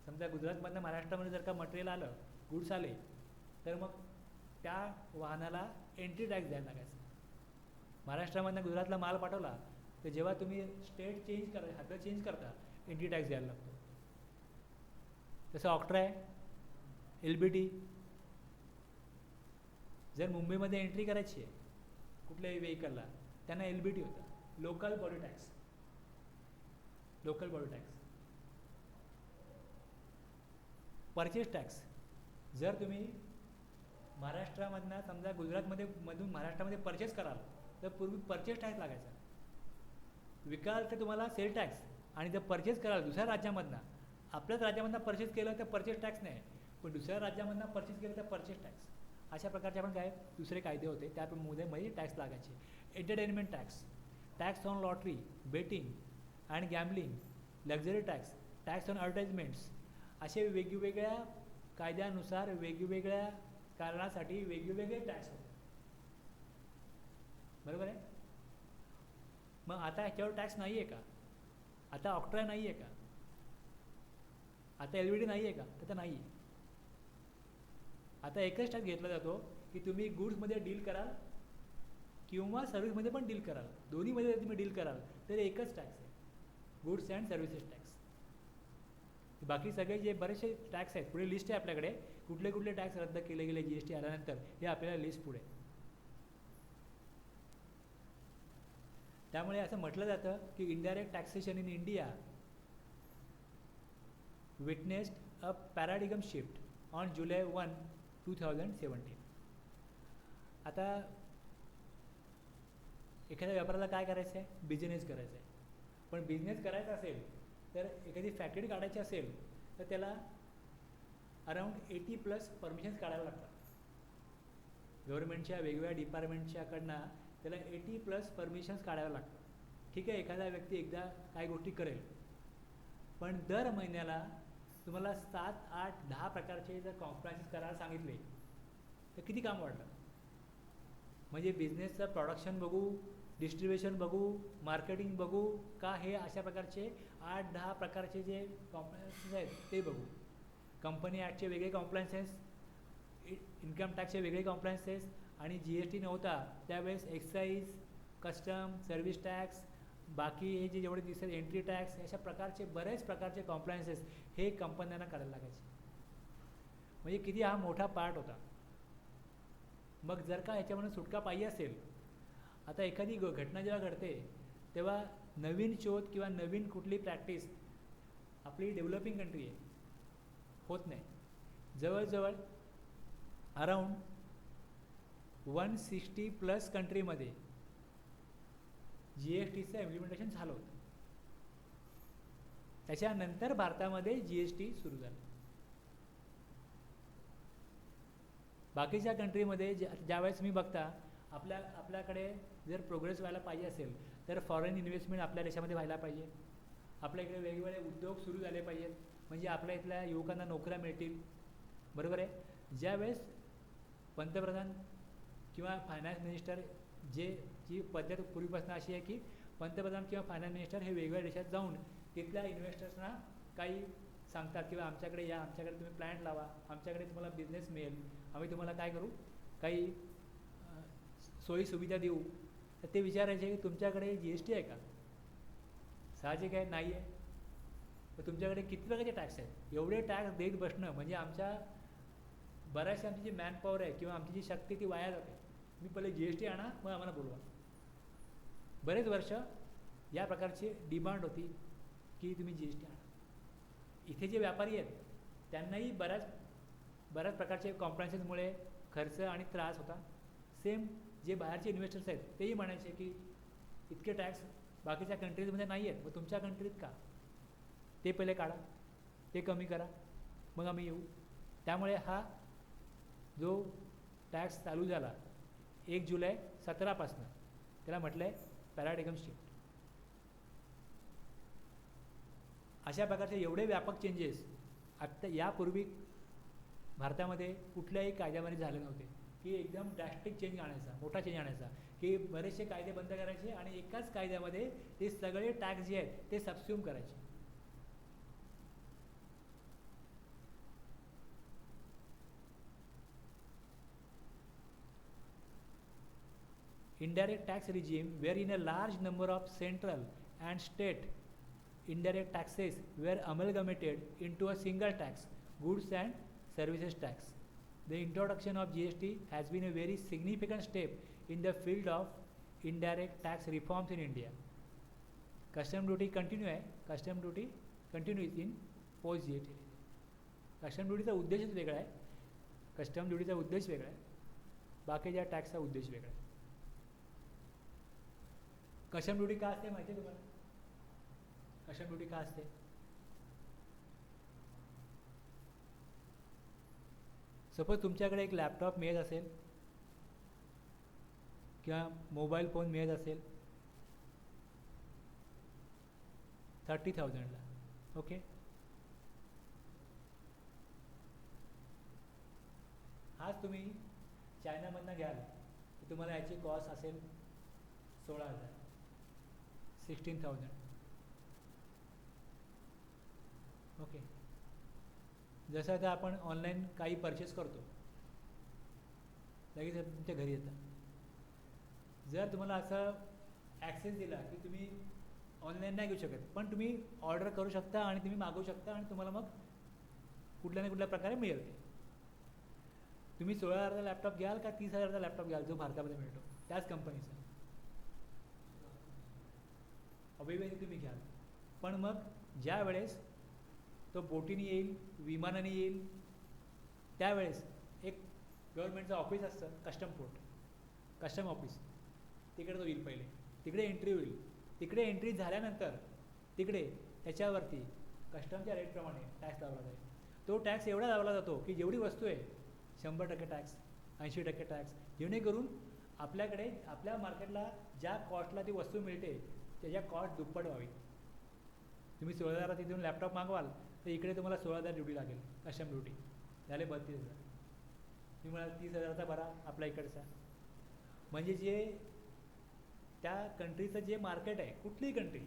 समजा गुजरातमधनं महाराष्ट्रामध्ये जर का मटेरियल आलं, गुड्स आले, तर मग त्या वाहनाला एंट्री टॅक्स द्यायला लागायचा. महाराष्ट्रामधनं गुजरातला माल पाठवला तर जेव्हा तुम्ही स्टेट चेंज करा हातं चेंज करता एंट्री टॅक्स द्यायला लागतो. तसं ऑक्ट्राय, LBT. जर मुंबईमध्ये एंट्री करायची आहे कुठल्याही व्हेकलला त्यांना LBT होता, local body tax. Local body tax. Purchase tax. जर तुम्ही महाराष्ट्रामधनं समजा मधून महाराष्ट्रामध्ये परचेस कराल तर पूर्वी परचेस टॅक्स लागायचा. विकाल तर तुम्हाला सेल टॅक्स, आणि जर परचेस कराल दुसऱ्या राज्यामधनं, आपल्याच राज्यामधनं परचेस केलं तर परचेस टॅक्स नाही, पण दुसऱ्या राज्यामधनं परचेस केलं तर परचेस टॅक्स. अशा प्रकारचे आपण काय दुसरे कायदे होते त्यामध्ये टॅक्स लागायचे. Entertainment tax, tax on lottery, betting and gambling, luxury tax, tax on advertisements. असे वेगवेगळ्या कायद्यानुसार वेगवेगळ्या कारणासाठी वेगवेगळे टॅक्स होते. बरोबर आहे. मग आता ह्याच्यावर टॅक्स नाही आहे का? आता ऑक्ट्रा नाही आहे का? आता LBT नाही आहे का? तर नाही आहे. आता एकच टॅक्स घेतला जातो की तुम्ही गुड्समध्ये डील कराल किंवा सर्व्हिसमध्ये पण डील कराल, दोन्हीमध्ये तुम्ही डील कराल तर एकच टॅक्स आहे, गुड्स अँड सर्व्हिसेस टॅक्स. बाकी सगळे जे बरेचसे टॅक्स आहेत, पुढे लिस्ट आहे आपल्याकडे, कुठले कुठले टॅक्स रद्द केले गेले GST आल्यानंतर हे आपल्याला लिस्ट पुढे. त्यामुळे असं म्हटलं जातं की indirect taxation in India witnessed a paradigm shift on July 1, 2017. आता एखाद्या व्यापाराला काय करायचं आहे? बिझनेस करायचा आहे. पण बिझनेस करायचा असेल तर एखादी फॅक्टरी काढायची असेल तर त्याला अराऊंड 80+ परमिशन्स काढायला लागतात. गव्हर्नमेंटच्या वेगवेगळ्या डिपार्टमेंटच्याकडनं त्याला 80+ परमिशन्स काढायला लागतात. ठीक आहे, एखादा व्यक्ती एकदा काही गोष्टी करेल, पण दर महिन्याला तुम्हाला 7, 8, 10 प्रकारचे जर कॉम्प्लायन्सेस करायला सांगितले तर किती काम वाढलं. म्हणजे बिझनेसचं प्रोडक्शन बघू, डिस्ट्रीब्युशन बघू, मार्केटिंग बघू का, हे अशा प्रकारचे 8-10 प्रकारचे जे कॉम्प्लायन्सेस आहेत ते बघू. कंपनी ॲक्टचे वेगळे कॉम्प्लायन्सेस, इन्कम टॅक्सचे वेगळे कॉम्प्लायन्सेस, आणि GST नव्हता त्यावेळेस एक्साईज, कस्टम, सर्व्हिस टॅक्स, बाकी हे जे जेवढे दिसतात एंट्री टॅक्स, अशा प्रकारचे बरेच प्रकारचे कॉम्प्लायन्सेस हे कंपन्यांना करायला लागायचे. म्हणजे किती हा मोठा पार्ट होता. मग जर का ह्याच्यामधून सुटका पाहिजे असेल, आता एखादी घटना जेव्हा घडते तेव्हा नवीन शोध किंवा नवीन कुठली प्रॅक्टिस, आपली डेव्हलपिंग कंट्री आहे, होत नाही. जवळजवळ अराऊंड 160+ कंट्रीमध्ये GSTचं इम्प्लिमेंटेशन झालं होतं. त्याच्यानंतर भारतामध्ये GST सुरू झालं. बाकीच्या कंट्रीमध्ये ज्यावेळेस मी बघता आपल्याकडे जर प्रोग्रेस व्हायला पाहिजे असेल तर फॉरेन इन्व्हेस्टमेंट आपल्या देशामध्ये व्हायला पाहिजे. आपल्या इकडे वेगवेगळे उद्योग सुरू झाले पाहिजेत, म्हणजे आपल्या इथल्या युवकांना नोकऱ्या मिळतील. बरोबर आहे. ज्यावेळेस पंतप्रधान किंवा फायनान्स मिनिस्टर, जी पद्धत पूर्वीपासून अशी आहे की पंतप्रधान किंवा फायनान्स मिनिस्टर हे वेगवेगळ्या देशात जाऊन तिथल्या इन्व्हेस्टर्सना काही सांगतात किंवा आमच्याकडे या, आमच्याकडे तुम्ही प्लॅन्ट लावा, आमच्याकडे तुम्हाला बिझनेस मिळेल, आम्ही तुम्हाला काय करू, काही सोयी सुविधा देऊ. तर ते विचारायचे की तुमच्याकडे GST आहे का? साहजिक आहे, नाही आहे. तर तुमच्याकडे किती प्रकारचे टॅक्स आहेत? एवढे टॅक्स देत बसणं म्हणजे आमच्या बऱ्याचशा आमची जी मॅनपॉवर आहे किंवा आमची जी शक्ती ती वाया जाते. मी पहिले GST आणा, मग आम्हाला बोलवा. बरेच वर्ष या प्रकारची डिमांड होती की तुम्ही GST आणा. इथे जे व्यापारी आहेत त्यांनाही बऱ्याच प्रकारचे कॉम्प्लायन्सेसमुळे खर्च आणि त्रास होता. सेम जे बाहेरचे इन्व्हेस्टर्स आहेत तेही म्हणायचे की इतके टॅक्स बाकीच्या कंट्रीजमध्ये नाही आहेत, मग तुमच्या कंट्रीत का? ते पहिले काढा, ते कमी करा, मग आम्ही येऊ. त्यामुळे हा जो टॅक्स चालू झाला 1 जुलै 2017 त्याला म्हटलं आहे पॅराडिगम शिफ्ट. अशा प्रकारचे एवढे व्यापक चेंजेस आत्ता यापूर्वी भारतामध्ये कुठल्याही कायद्यामध्ये झाले नव्हते, की एकदम ड्रॅस्टिक चेंज आणायचा, मोठा चेंज आणायचा, की बरेचसे कायदे बंद करायचे आणि एकाच कायद्यामध्ये ते सगळे टॅक्स जे आहेत ते सबस्युम करायचे. Indirect tax regime wherein a large number of central and state indirect taxes were amalgamated into a single tax, goods and services tax. The introduction of GST has been a very significant step in the field of indirect tax reforms in India. Custom duty continues in post GST. Custom ड्युटीचा उद्देशच वेगळा आहे. Custom ड्युटीचा उद्देश वेगळा आहे, बाकीच्या टॅक्सचा उद्देश वेगळा आहे. कस्टम ड्युटी का असते माहिती आहे तुम्हाला? कस्टम ड्युटी का असते? सपोज तुमच्याकडे एक लॅपटॉप मिळत असेल किंवा मोबाईल फोन मिळत असेल 30,000ला, ओके. हाच तुम्ही चायनामधनं घ्याल तर तुम्हाला याची कॉस्ट असेल 16,000, 16,000, ओके. जसं आता आपण ऑनलाईन काही परचेस करतो, लगेच तुमच्या घरी येतं. जर तुम्हाला असं ॲक्सेस दिला की तुम्ही ऑनलाईन नाही घेऊ शकत, पण तुम्ही ऑर्डर करू शकता आणि तुम्ही मागवू शकता आणि तुम्हाला मग कुठल्या ना कुठल्या प्रकारे मिळेल ते. तुम्ही 16,000चा लॅपटॉप घ्याल का 30,000चा लॅपटॉप घ्याल जो भारतामध्ये मिळतो त्याच कंपनीचा? अभिवेदी तुम्ही घ्याल. पण मग ज्या वेळेस तो बोटीने येईल, विमानाने येईल, त्यावेळेस एक गव्हर्नमेंटचं ऑफिस असतं, कस्टम ऑफिस, तिकडे तो येईल. पहिले तिकडे एंट्री होईल. तिकडे एंट्री झाल्यानंतर तिकडे त्याच्यावरती कस्टमच्या रेटप्रमाणे टॅक्स लावला जाईल. तो टॅक्स एवढा लावला जातो की जेवढी वस्तू आहे 100% टॅक्स, 80% टॅक्स, जेणेकरून आपल्याकडे आपल्या मार्केटला ज्या कॉस्टला ती वस्तू मिळते त्याच्या कॉस्ट दुप्पट व्हावी. तुम्ही 16,000 तिथून लॅपटॉप मागवाल तर इकडे तुम्हाला 16,000 ड्युटी लागेल, कस्टम ड्युटी झाले 32,000. तुम्ही म्हणाल 30,000चा भरा आपल्या इकडचा. म्हणजे जे त्या कंट्रीचं जे मार्केट आहे, कुठलीही कंट्री,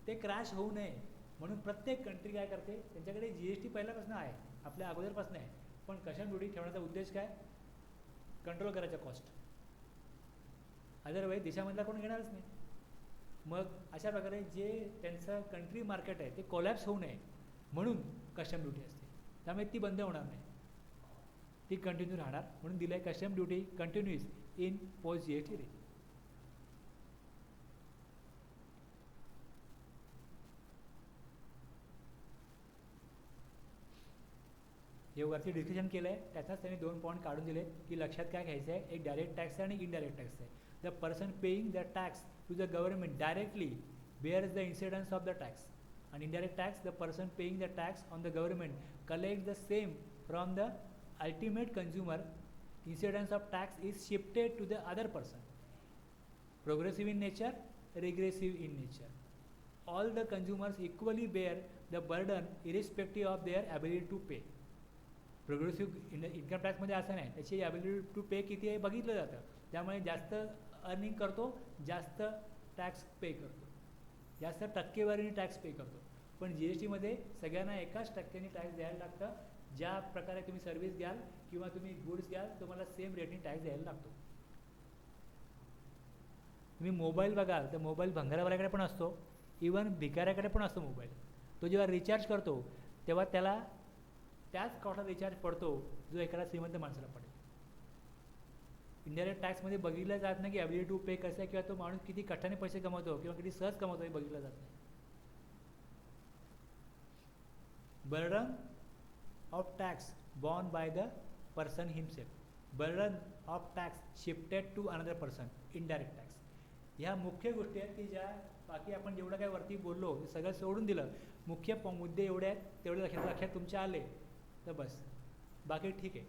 ते क्रॅश होऊ नये म्हणून प्रत्येक कंट्री काय करते, त्यांच्याकडे GST पहिल्यापासून आहे, आपल्या अगोदरपासून आहे, पण कस्टम ड्युटी ठेवण्याचा उद्देश काय? कंट्रोल करायचा कॉस्ट. अदरवाईज देशामधला कोण घेणारच नाही. मग अशा प्रकारे जे त्यांचं कंट्री मार्केट आहे ते कोलॅप्स होऊ नये म्हणून कस्टम ड्युटी असते. त्यामुळे ती बंद होणार नाही, ती कंटिन्यू राहणार. म्हणून दिलं आहे custom duty continues in post GST rate. जे वरती डिस्कशन केलं आहे त्याचाच त्यांनी 2 पॉईंट काढून दिले की लक्षात काय घ्यायचं आहे. एक डायरेक्ट टॅक्स आहे आणि इनडायरेक्ट टॅक्स आहे. The person paying the tax to the government directly bears the incidence of the tax, and indirect tax, the person paying the tax on the government collects the same from the ultimate consumer. Incidence of tax is shifted to the other person, progressive in nature, regressive in nature. All the consumers equally bear the burden irrespective of their ability to pay. Progressive income टॅक्समध्ये असं नाही, त्याची ability to पे किती आहे बघितलं जातं. त्यामुळे जास्त अर्निंग करतो, जास्त टॅक्स पे करतो, जास्त टक्केवारीने टॅक्स पे करतो. पण GSTमध्ये सगळ्यांना एकाच टक्क्याने टॅक्स द्यायला लागतं. ज्या प्रकारे तुम्ही सर्व्हिस घ्याल किंवा तुम्ही गुड्स घ्याल तुम्हाला सेम रेटने टॅक्स द्यायला लागतो. तुम्ही मोबाईल बघाल तर मोबाईल भंगारवाल्याकडे पण असतो, इवन भिकाऱ्याकडे पण असतो मोबाईल. तो जेव्हा रिचार्ज करतो तेव्हा त्याला त्याच कॉस्टला रिचार्ज पडतो जो एखाद्या श्रीमंत माणसाला पडेल. इंडिरेक्ट टॅक्समध्ये बघितलं जात नाही की ॲबिलिटी टू पे कसं आहे किंवा तो माणूस किती कष्टाने पैसे कमवतो किंवा किती सहज कमवतो हे बघितलं जात नाही. Burden of tax borne by the person himself, burden of tax shifted to another person, indirect tax. ह्या मुख्य गोष्टी आहेत की ज्या बाकी आपण जेवढं काय वरती बोललो ते सगळं सोडून दिलं. मुख्य मुद्दे एवढे आहेत, तेवढे लक्षात तुमच्या आले तर बस, बाकी ठीक आहे.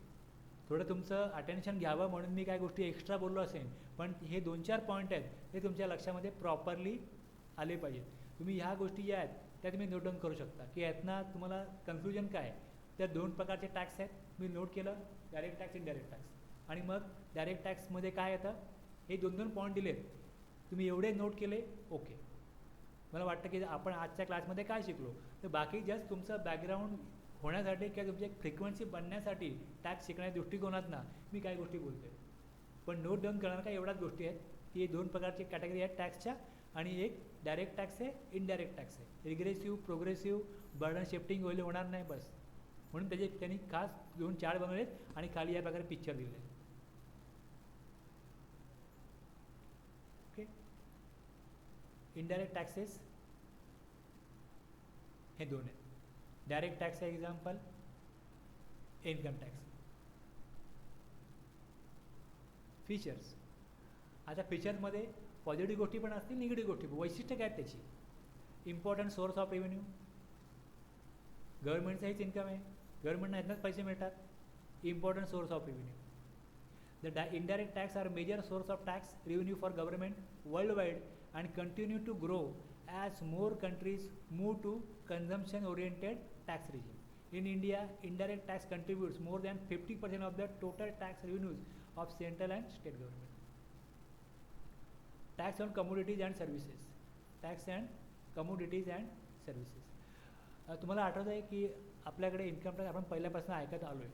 थोडं तुमचं अटेन्शन घ्यावं म्हणून मी काय गोष्टी एक्स्ट्रा बोललो असेल, पण हे 2-4 पॉईंट आहेत ते तुमच्या लक्षामध्ये प्रॉपरली आले पाहिजेत. तुम्ही ह्या गोष्टी ज्या आहेत त्या तुम्ही नोट डाऊन करू शकता की यातनं तुम्हाला कन्क्लुजन काय आहे. त्या 2 प्रकारचे टॅक्स आहेत मी नोट केलं, डायरेक्ट टॅक्स, इनडायरेक्ट टॅक्स. आणि मग डायरेक्ट टॅक्समध्ये काय येतं हे 2-2 पॉईंट दिलेत, तुम्ही एवढे नोट केले ओके. मला वाटतं की आपण आजच्या क्लासमध्ये काय शिकलो, तर बाकी जस्ट तुमचं बॅकग्राऊंड होण्यासाठी किंवा तुमची एक फ्रिक्वेन्सी बनण्यासाठी टॅक्स शिकण्याच्या दृष्टिकोनातनं मी काय गोष्टी बोलतो आहे. पण नोट डाऊन करणार काय एवढ्याच गोष्टी आहेत की 2 प्रकारची कॅटेगरी आहेत टॅक्सच्या, आणि एक डायरेक्ट टॅक्स आहे, इनडायरेक्ट टॅक्स आहे. रिग्रेसिव्ह, प्रोग्रेसिव्ह, बर्डन शिफ्टिंग वगैरे होणार नाही बस, म्हणून त्यांनी खास 2 चार्ट बनवलेत आणि खाली या प्रकारे पिक्चर दिले. ओके, इनडायरेक्ट टॅक्सेस हे 2 आहेत. Direct tax example income tax. Features, आता फीचर्समध्ये पॉझिटिव्ह गोष्टी पण असतील, निगेटिव्ह गोष्टी पण. वैशिष्ट्य काय आहेत त्याची? इम्पॉर्टंट सोर्स ऑफ रेव्हेन्यू, गव्हर्नमेंटचा हेच इन्कम आहे, गव्हर्नमेंटना ह्यातनंच पैसे मिळतात. Important source of revenue. The indirect tax are major source of tax revenue for government worldwide and continue to grow as more countries move to consumption oriented tax regime. In India, indirect tax contributes more than 50% of the total tax revenues of central and state government. Tax on commodities and services. Tax and commodities and services. तुम्हाला आठवत आहे की आपल्याकडे income tax आपण पहिल्यापासून ऐकत आलो आहे.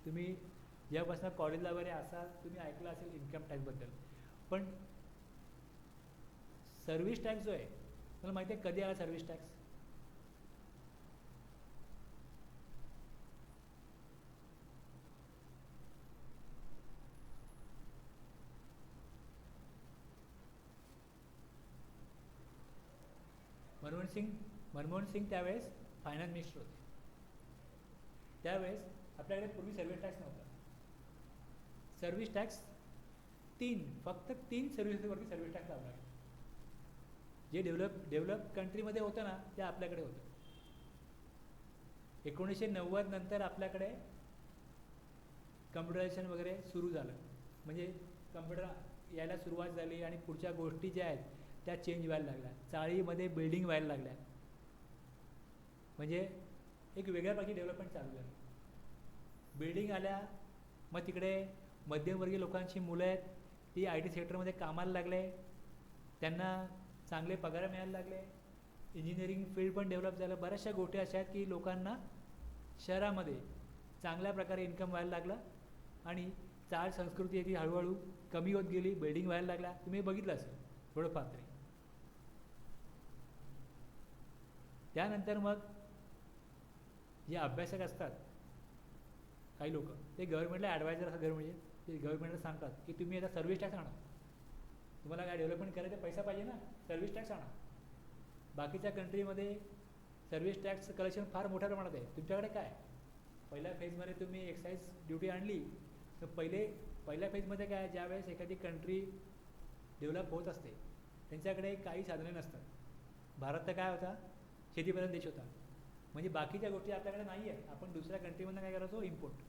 तुम्ही जेव्हापासून कॉलेजला वगैरे असाल तुम्ही ऐकलं असेल इन्कम टॅक्सबद्दल. पण सर्व्हिस टॅक्स जो आहे, मला माहिती आहे कधी आला सर्व्हिस टॅक्स? मनमोहन सिंग त्यावेळेस फायनान्स मिनिस्टर होते. त्यावेळेस आपल्याकडे पूर्वी सर्व्हिस टॅक्स नव्हता. सर्व्हिस टॅक्स फक्त 3 सर्व्हिसेसवरती सर्व्हिस टॅक्स लावला आहे. जे डेव्हलप कंट्रीमध्ये होतं ना ते आपल्याकडे होतं. 1990 नंतर आपल्याकडे कम्प्युटरायझेशन वगैरे सुरू झालं, म्हणजे कम्प्युटर यायला सुरुवात झाली आणि पुढच्या गोष्टी ज्या आहेत त्या चेंज व्हायला लागल्या. चाळीमध्ये बिल्डिंग व्हायला लागल्या, म्हणजे एक वेगळ्या प्रकारची डेव्हलपमेंट चालू झाली. बिल्डिंग आल्या, मग तिकडे मध्यमवर्गीय लोकांची मुलं आहेत ती IT सेक्टरमध्ये कामाला लागले, त्यांना चांगले पगार मिळायला लागले. इंजिनिअरिंग फील्ड पण डेव्हलप झालं. बऱ्याचशा गोष्टी अशा आहेत की लोकांना शहरामध्ये चांगल्या प्रकारे इन्कम व्हायला लागलं आणि चाळ संस्कृती आहे ती हळूहळू कमी होत गेली, बिल्डिंग व्हायला लागल्या. तुम्ही बघितलं असेल थोडंफार तरी. त्यानंतर मग जे अभ्यासक असतात काही लोक, ते गव्हर्नमेंटला ॲडवायझर असतात, म्हणजे ते गव्हर्नमेंटला सांगतात की तुम्ही आता सर्व्हिस टॅक्स आणा, तुम्हाला काय डेव्हलपमेंट करायचं पैसा पाहिजे ना, सर्व्हिस टॅक्स आणा. बाकीच्या कंट्रीमध्ये सर्व्हिस टॅक्स कलेक्शन फार मोठ्या प्रमाणात आहे. तुमच्याकडे काय? पहिल्या फेजमध्ये तुम्ही एक्साईज ड्युटी आणली तर पहिल्या फेजमध्ये काय, ज्यावेळेस एखादी कंट्री डेव्हलप होत असते त्यांच्याकडे काही साधने नसतात. भारत तर काय होता, शेतीप्रधान देश होता, म्हणजे बाकीच्या गोष्टी आपल्याकडे नाही आहेत. आपण दुसऱ्या कंट्रीमधून काय करायचो, इम्पोर्ट.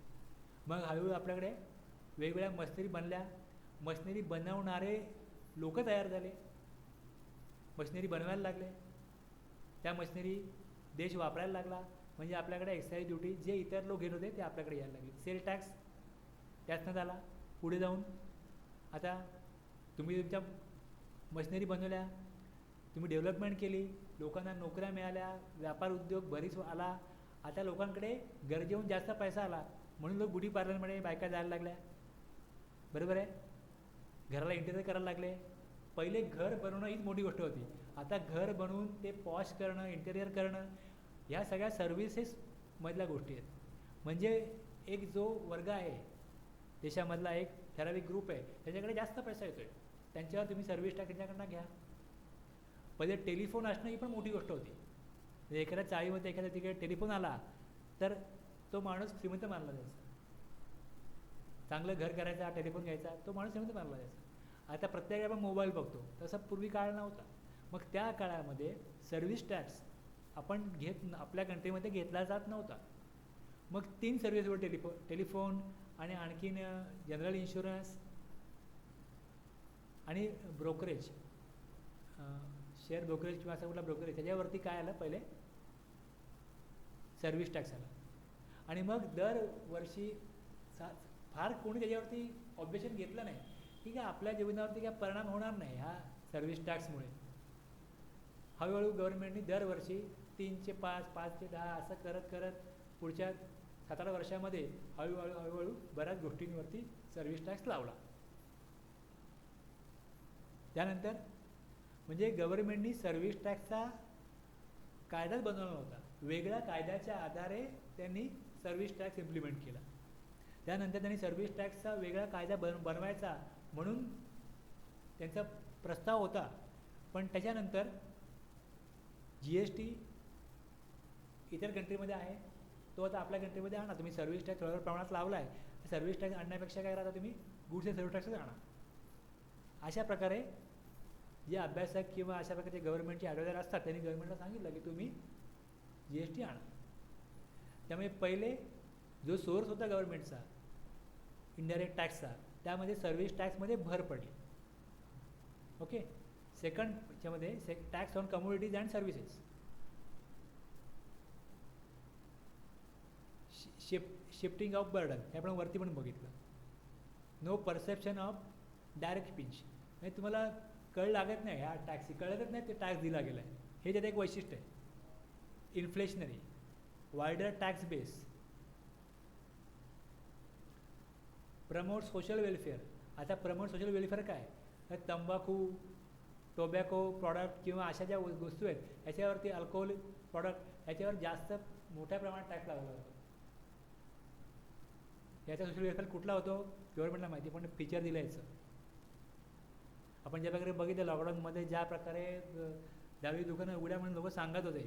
मग हळूहळू आपल्याकडे वेगवेगळ्या मशिनरी बनल्या, मशिनरी बनवणारे लोक तयार झाले, मशिनरी बनवायला लागले, त्या मशिनरी देश वापरायला लागला, म्हणजे आपल्याकडे एक्साईज ड्युटी जे इतर लोक घेत होते ते आपल्याकडे यायला लागले. सेल टॅक्स त्यातनं झाला. पुढे जाऊन आता तुम्ही तुमच्या मशिनरी बनवल्या, तुम्ही डेव्हलपमेंट केली, लोकांना नोकऱ्या मिळाल्या, व्यापार उद्योग बरीच आला. आता लोकांकडे गरजेहून जास्त पैसा आला, म्हणून लोक ब्युटी पार्लरमध्ये बायका जायला लागल्या, बरोबर आहे. घराला इंटेरियर करायला लागले. पहिले घर बनवणं हीच मोठी गोष्ट होती, आता घर बनवून ते पॉश करणं, इंटेरियर करणं, ह्या सगळ्या सर्व्हिसेसमधल्या गोष्टी आहेत. म्हणजे एक जो वर्ग आहे देशामधला, एक ठराविक ग्रुप आहे, त्याच्याकडे जास्त पैसा येतो आहे, त्यांच्यावर तुम्ही सर्व्हिस टॅक्स त्यांच्याकडनं घ्या. पहिले टेलिफोन असणं ही पण मोठी गोष्ट होती. म्हणजे एखाद्या चाळीमध्ये एखाद्या तिकडे टेलिफोन आला तर तो माणूस श्रीमंत मानला जायचा. चांगलं घर करायचा, टेलिफोन घ्यायचा, तो माणूस श्रीमंत मानला जायचा. आता प्रत्येक आपण मोबाईल बघतो, तसा पूर्वी काळ नव्हता. मग त्या काळामध्ये सर्व्हिस टॅक्स आपल्या कंट्रीमध्ये घेतला जात नव्हता. मग 3 सर्व्हिसवर टेलिफोन, आणि आणखीन जनरल इन्शुरन्स आणि ब्रोकरेज, शेअर ब्रोकरेज किंवा असा कुठला ब्रोकरेज, त्याच्यावरती काय आलं पहिले सर्व्हिस टॅक्स आला. आणि मग दरवर्षी फार कोणी त्याच्यावरती ऑब्जेक्शन घेतलं नाही, ठीक आहे आपल्या जीवनावरती काय परिणाम होणार नाही ह्या सर्व्हिस टॅक्समुळे. हळूहळू गव्हर्नमेंटनी दरवर्षी 3चे 5, 5चे 10 असं करत करत पुढच्या 7-8 वर्षामध्ये हळूहळू बऱ्याच गोष्टींवरती सर्व्हिस टॅक्स लावला. त्यानंतर म्हणजे गव्हर्नमेंटनी सर्व्हिस टॅक्सचा कायदाच बनवला नव्हता, वेगळ्या कायद्याच्या आधारे त्यांनी सर्व्हिस टॅक्स इम्प्लिमेंट केला. त्यानंतर त्यांनी सर्व्हिस टॅक्सचा वेगळा कायदा बनवायचा म्हणून त्यांचा प्रस्ताव होता. पण त्याच्यानंतर GST इतर कंट्रीमध्ये आहे, तो आता आपल्या कंट्रीमध्ये आणा. तुम्ही सर्व्हिस टॅक्स थोड्या प्रमाणात लावला आहे, सर्व्हिस टॅक्स आणण्यापेक्षा काय करा, तुम्ही गुड्स अँड सर्व्हिस टॅक्सच आणा. अशा प्रकारे जे अभ्यासक किंवा अशा प्रकारचे गव्हर्नमेंटचे ॲडवायझर असतात त्यांनी गव्हर्नमेंटला सांगितलं की तुम्ही GST आणा. त्यामुळे पहिले जो सोर्स होता गव्हर्नमेंटचा इनडायरेक्ट टॅक्सचा, त्यामध्ये सर्व्हिस टॅक्समध्ये भर पडली. ओके. सेकंड याच्यामध्ये tax on commodities and services, shifting of burden, हे आपण वरती पण बघितलं. No perception of direct pinch, म्हणजे तुम्हाला कळ लागत नाही ह्या टॅक्स, कळतच नाही ते टॅक्स दिला गेला आहे, हे त्यात एक वैशिष्ट्य आहे. Inflationary, wider tax base, promote social welfare. आता प्रमोट सोशल वेलफेअर काय, तर तंबाखू, टोबॅको प्रॉडक्ट किंवा अशा ज्या वस्तू आहेत याच्यावरती, अल्कोहोल प्रॉडक्ट याच्यावर जास्त मोठ्या प्रमाणात टॅक्स लावला जातो. याचा सोशल वेलफेअर कुठला होतो गव्हर्नमेंटला माहिती, पण फीचर दिलं याचं. आपण ज्या प्रकारे बघितलं लॉकडाऊनमध्ये ज्या प्रकारे दहावी दुकानं उघड्या म्हणून लोक सांगत होते,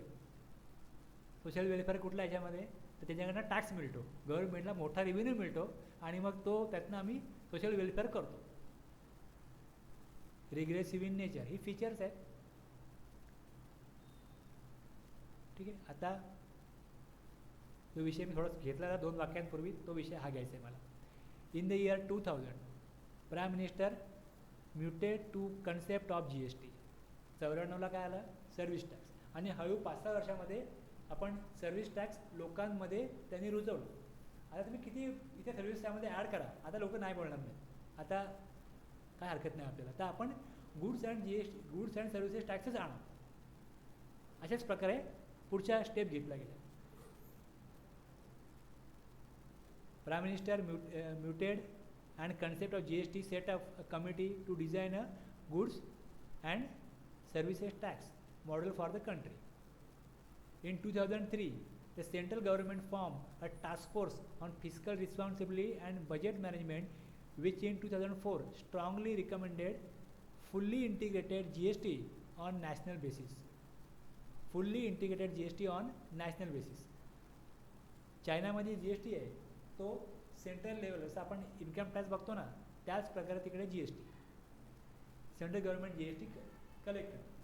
सोशल वेलफेअर कुठला याच्यामध्ये, तर त्याच्याकडनं टॅक्स मिळतो, गव्हर्नमेंटला मोठा रेव्हेन्यू मिळतो आणि मग तो त्यातनं आम्ही सोशल वेलफेअर करतो. रिग्रेसिव्ह इन नेचर, ही फीचर्स आहेत. ठीक आहे. आता तो विषय मी थोडा घेतला था 2 वाक्यांपूर्वी, तो विषय हा घ्यायचा आहे मला. In the year 2000 prime minister mooted to concept of GST. 94ला काय आलं, सर्व्हिस टॅक्स. आणि हळू 5-6 वर्षामध्ये आपण सर्व्हिस टॅक्स लोकांमध्ये त्यांनी रुजवलं. आता तुम्ही किती इथे सर्व्हिस त्यामध्ये ॲड करा, आता लोक नाही बोलणार नाही, आता काय हरकत नाही आपल्याला, तर आपण गुड्स अँड सर्व्हिसेस टॅक्सेस आणू. अशाच प्रकारे पुढच्या स्टेप घेतल्या गेल्या. Prime minister mooted and concept of GST, set of a committee to design a goods and services tax model for the country. In 2003, the central government formed a task force on fiscal responsibility and budget management, which in 2004 strongly recommended fully integrated GST on national basis. Fully integrated GST on national basis. चायनामध्ये GST आहे तो central level, जसं आपण income tax बघतो ना त्याच प्रकारे तिकडे GST, central government GST collect करते.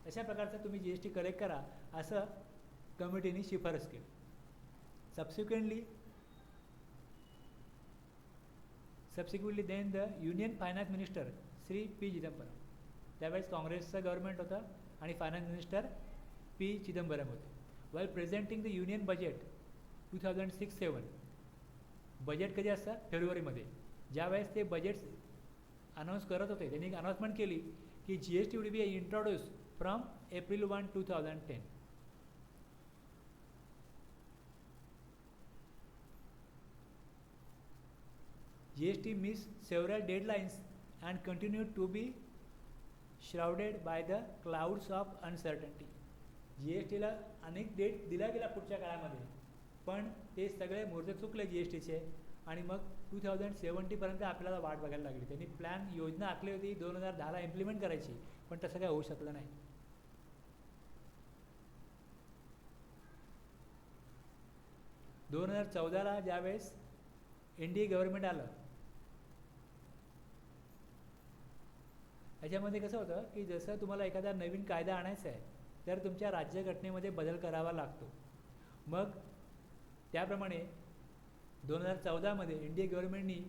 अशा प्रकारचं तुम्ही GST कलेक्ट करा असं कमिटीने शिफारस केली. Subsequently then the union finance minister Shri P. Chidambaram, त्यावेळेस काँग्रेसचं गव्हर्नमेंट होतं आणि फायनान्स मिनिस्टर P. चिदंबरम होते. While presenting the union budget 2006-07, budget कधी असतं फेब्रुवारीमध्ये, ज्यावेळेस ते बजेट अनाऊन्स करत होते त्यांनी एक अनाऊन्समेंट केली की GST will be introduce from April 1, 2010. GST missed several deadlines and continued to be shrouded by the clouds of uncertainty. GSTला अनेक डेट दिल्या गेल्या पुढच्या काळामध्ये, पण ते सगळे मुहूर्त चुकले GSTचे आणि मग 2070पर्यंत आपल्याला वाट बघायला लागली. त्यांनी प्लॅन योजना आखली होती 2010ला इम्प्लिमेंट करायची, पण तसं काय होऊ शकलं नाही. 2014ला ज्यावेळेस NDA गव्हर्नमेंट आलं, याच्यामध्ये कसं होतं की जसं तुम्हाला एखादा नवीन कायदा आणायचा आहे तर तुमच्या राज्यघटनेमध्ये बदल करावा लागतो. मग त्याप्रमाणे 2014मध्ये NDA गव्हर्नमेंटनी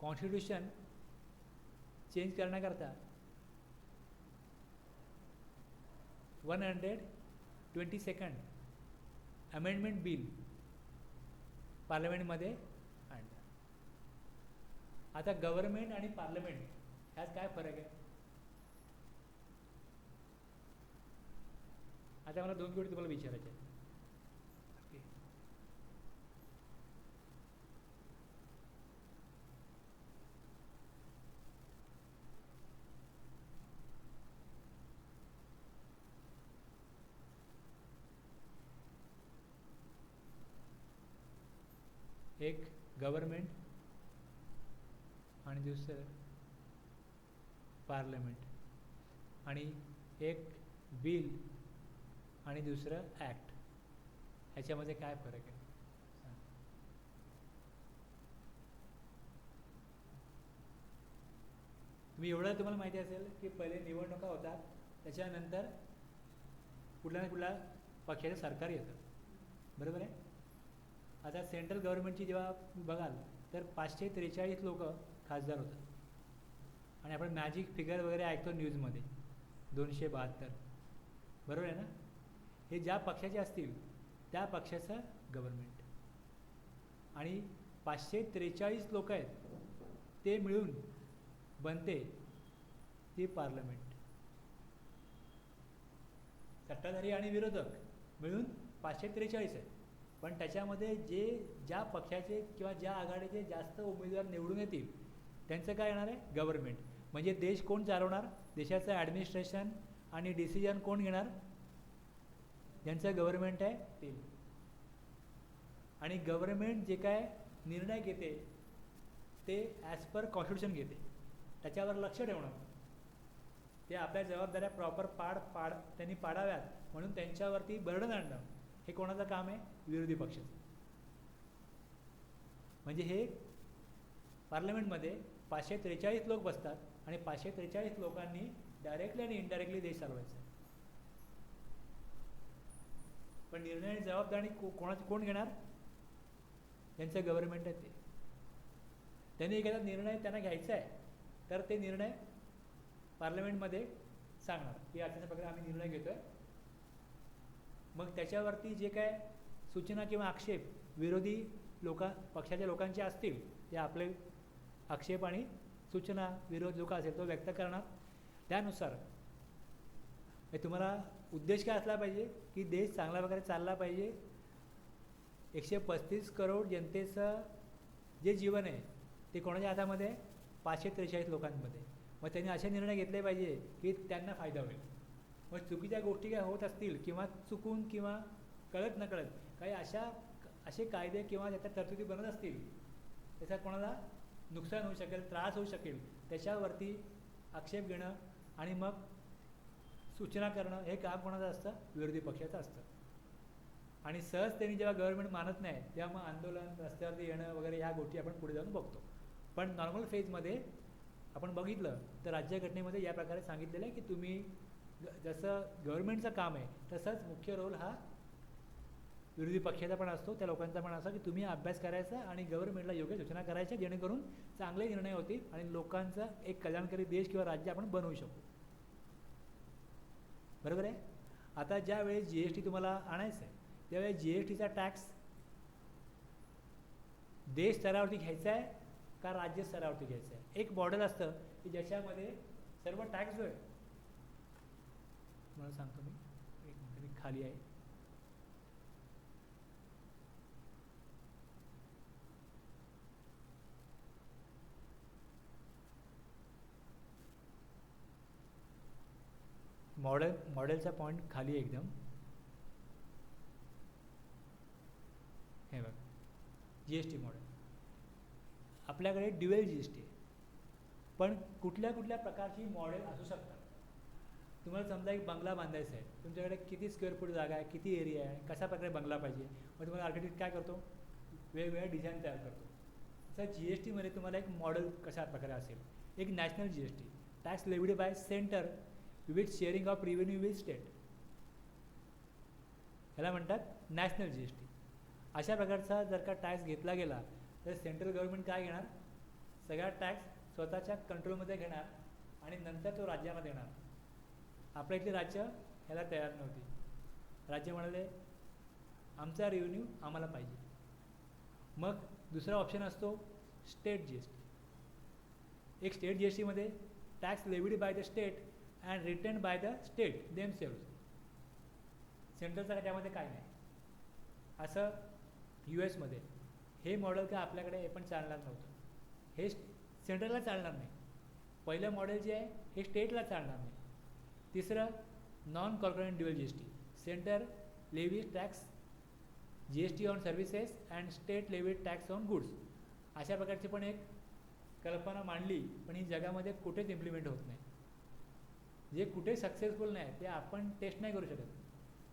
कॉन्स्टिट्यूशन चेंज करण्याकरता 122nd अमेंडमेंट बिल पार्लमेंटमध्ये आणलं. आता गव्हर्नमेंट आणि पार्लमेंट ह्यात काय फरक आहे? आता मला 2 गोष्टी तुम्हाला विचारायच्या आहेत. एक गव्हर्नमेंट आणि दुसरं पार्लमेंट आणि एक बिल आणि दुसरं ॲक्ट, ह्याच्यामध्ये काय फरक आहे? तुम्ही एवढं तुम्हाला माहिती असेल की पहिले निवडणुका होतात, त्याच्यानंतर कुठल्या ना कुठल्या पक्षाचं सरकार येतं, बरोबर आहे. आता सेंट्रल गव्हर्नमेंटची जेव्हा बघाल तर 543 लोक खासदार होतात आणि आपण मॅजिक फिगर वगैरे ऐकतो न्यूजमध्ये 272, बरोबर आहे ना. हे ज्या पक्षाचे असतील त्या पक्षाचं गव्हर्नमेंट आणि 543 लोक आहेत ते मिळून बनते ती पार्लमेंट. सत्ताधारी आणि विरोधक मिळून 543 आहेत, पण त्याच्यामध्ये ज्या पक्षाचे किंवा ज्या आघाडीचे जास्त उमेदवार निवडून येतील त्यांचं काय येणार आहे? गव्हर्नमेंट. म्हणजे देश कोण चालवणार? देशाचं ॲडमिनिस्ट्रेशन आणि डिसिजन कोण घेणार? ज्यांचं गव्हर्नमेंट आहे ते. आणि गव्हर्नमेंट जे काय निर्णय घेते ते ॲज पर कॉन्स्टिट्यूशन घेते, त्याच्यावर लक्ष ठेवणं, ते आपल्या जबाबदाऱ्या प्रॉपर त्यांनी पाडाव्यात म्हणून त्यांच्यावरती बर्डन आणणं, हे कोणाचं काम आहे? विरोधी पक्षाचं. म्हणजे हे पार्लमेंटमध्ये 543 लोक बसतात आणि 543 लोकांनी डायरेक्टली आणि इनडायरेक्टली देश चालवायचा आहे. पण निर्णय आणि जबाबदारी कोण घेणार? ज्यांचं गव्हर्नमेंट आहे ते. त्यांनी एखादा निर्णय त्यांना घ्यायचा आहे तर ते निर्णय पार्लमेंटमध्ये सांगणार की अशा प्रकारे आम्ही निर्णय घेतो आहे. मग त्याच्यावरती जे काय सूचना किंवा आक्षेप विरोधी पक्षाच्या लोकांचे असतील ते आपले आक्षेप आणि सूचना विरोध लोक असेल तो व्यक्त करणार. त्यानुसार तुम्हाला उद्देश काय असला पाहिजे की देश चांगल्या प्रकारे चालला पाहिजे. 135 करोड जनतेचं जे जीवन आहे ते कोणाच्या हातामध्ये? 543 लोकांमध्ये. मग त्यांनी असे निर्णय घेतले पाहिजे की त्यांना फायदा होईल. मग चुकीच्या गोष्टी काय होत असतील किंवा चुकून किंवा कळत नकळत काही असे कायदे किंवा त्याच्या तरतुदी बनत असतील त्याचा कोणाला नुकसान होऊ शकेल, त्रास होऊ शकेल, त्याच्यावरती आक्षेप घेणं आणि मग सूचना करणं हे काम कोणाचं असतं? विरोधी पक्षाचं असतं. आणि सहज त्यांनी जेव्हा गव्हर्नमेंट मानत नाही तेव्हा मग आंदोलन, रस्त्यावरती येणं वगैरे ह्या गोष्टी आपण पुढे जाऊन बघतो. पण नॉर्मल फेजमध्ये आपण बघितलं तर राज्यघटनेमध्ये या प्रकारे सांगितलेलं आहे की तुम्ही जसं गव्हर्नमेंटचं काम आहे तसंच मुख्य रोल हा विरोधी पक्षाचा पण असतो, त्या लोकांचा पण असतो की तुम्ही अभ्यास करायचा आणि गव्हर्नमेंटला योग्य सूचना करायच्या जेणेकरून चांगले निर्णय होतील आणि लोकांचा एक कल्याणकारी देश किंवा राज्य आपण बनवू शकू, बरोबर आहे. आता ज्या वेळेस GST तुम्हाला आणायचं आहे त्यावेळेस GSTचा टॅक्स देश स्तरावरती घ्यायचा आहे का राज्य स्तरावरती घ्यायचं आहे? एक मॉडेल असतं की ज्याच्यामध्ये सर्व टॅक्स जो आहे, तुम्हाला सांगतो मी, एक मिनिट खाली आहे, मॉडेलचा पॉईंट खाली एकदम हे बघा, GST मॉडेल. आपल्याकडे ड्युएल GST आहे, पण कुठल्या कुठल्या प्रकारची मॉडेल असू शकतात. तुम्हाला समजा एक बंगला बांधायचा आहे, तुमच्याकडे किती स्क्वेअर फूट जागा आहे, किती एरिया आहे, कशा प्रकारे बंगला पाहिजे, मग तुम्हाला आर्किटेक्ट काय करतो? वेगवेगळ्या डिझाईन तयार करतो. तसं GSTमध्ये तुम्हाला एक मॉडेल कशा प्रकारे असेल? एक national GST, tax levied by centre with sharing of revenue with state, ह्याला म्हणतात नॅशनल GST. अशा प्रकारचा जर का टॅक्स घेतला गेला तर सेंट्रल गव्हर्नमेंट काय घेणार, सगळा टॅक्स स्वतःच्या कंट्रोलमध्ये घेणार आणि नंतर तो राज्याला देणार. आपल्या इथले राज्य ह्याला तयार नव्हती. राज्य म्हणाले आमचा रेव्हेन्यू आम्हाला पाहिजे. मग दुसरा ऑप्शन असतो स्टेट जी एस टी. एक स्टेट जी एस टीमध्ये tax levied by the state and return by the state themselves. सेंट्रलचा त्यामध्ये काय नाही. असं यू एसमध्ये हे मॉडेल काय आपल्याकडे हे पण चालणार नव्हतं. हे सेंट्रलला चालणार नाही. पहिलं मॉडेल जे आहे हे स्टेटला चालणार नाही. तिसरं non corporate dual G S T. Centre levies tax G S T on services and state levies tax on goods. अशा प्रकारची पण एक कल्पना मांडली, पण ही जगामध्ये कुठेच इम्प्लिमेंट होत नाही. जे कुठे सक्सेसफुल नाही ते आपण टेस्ट नाही करू शकत.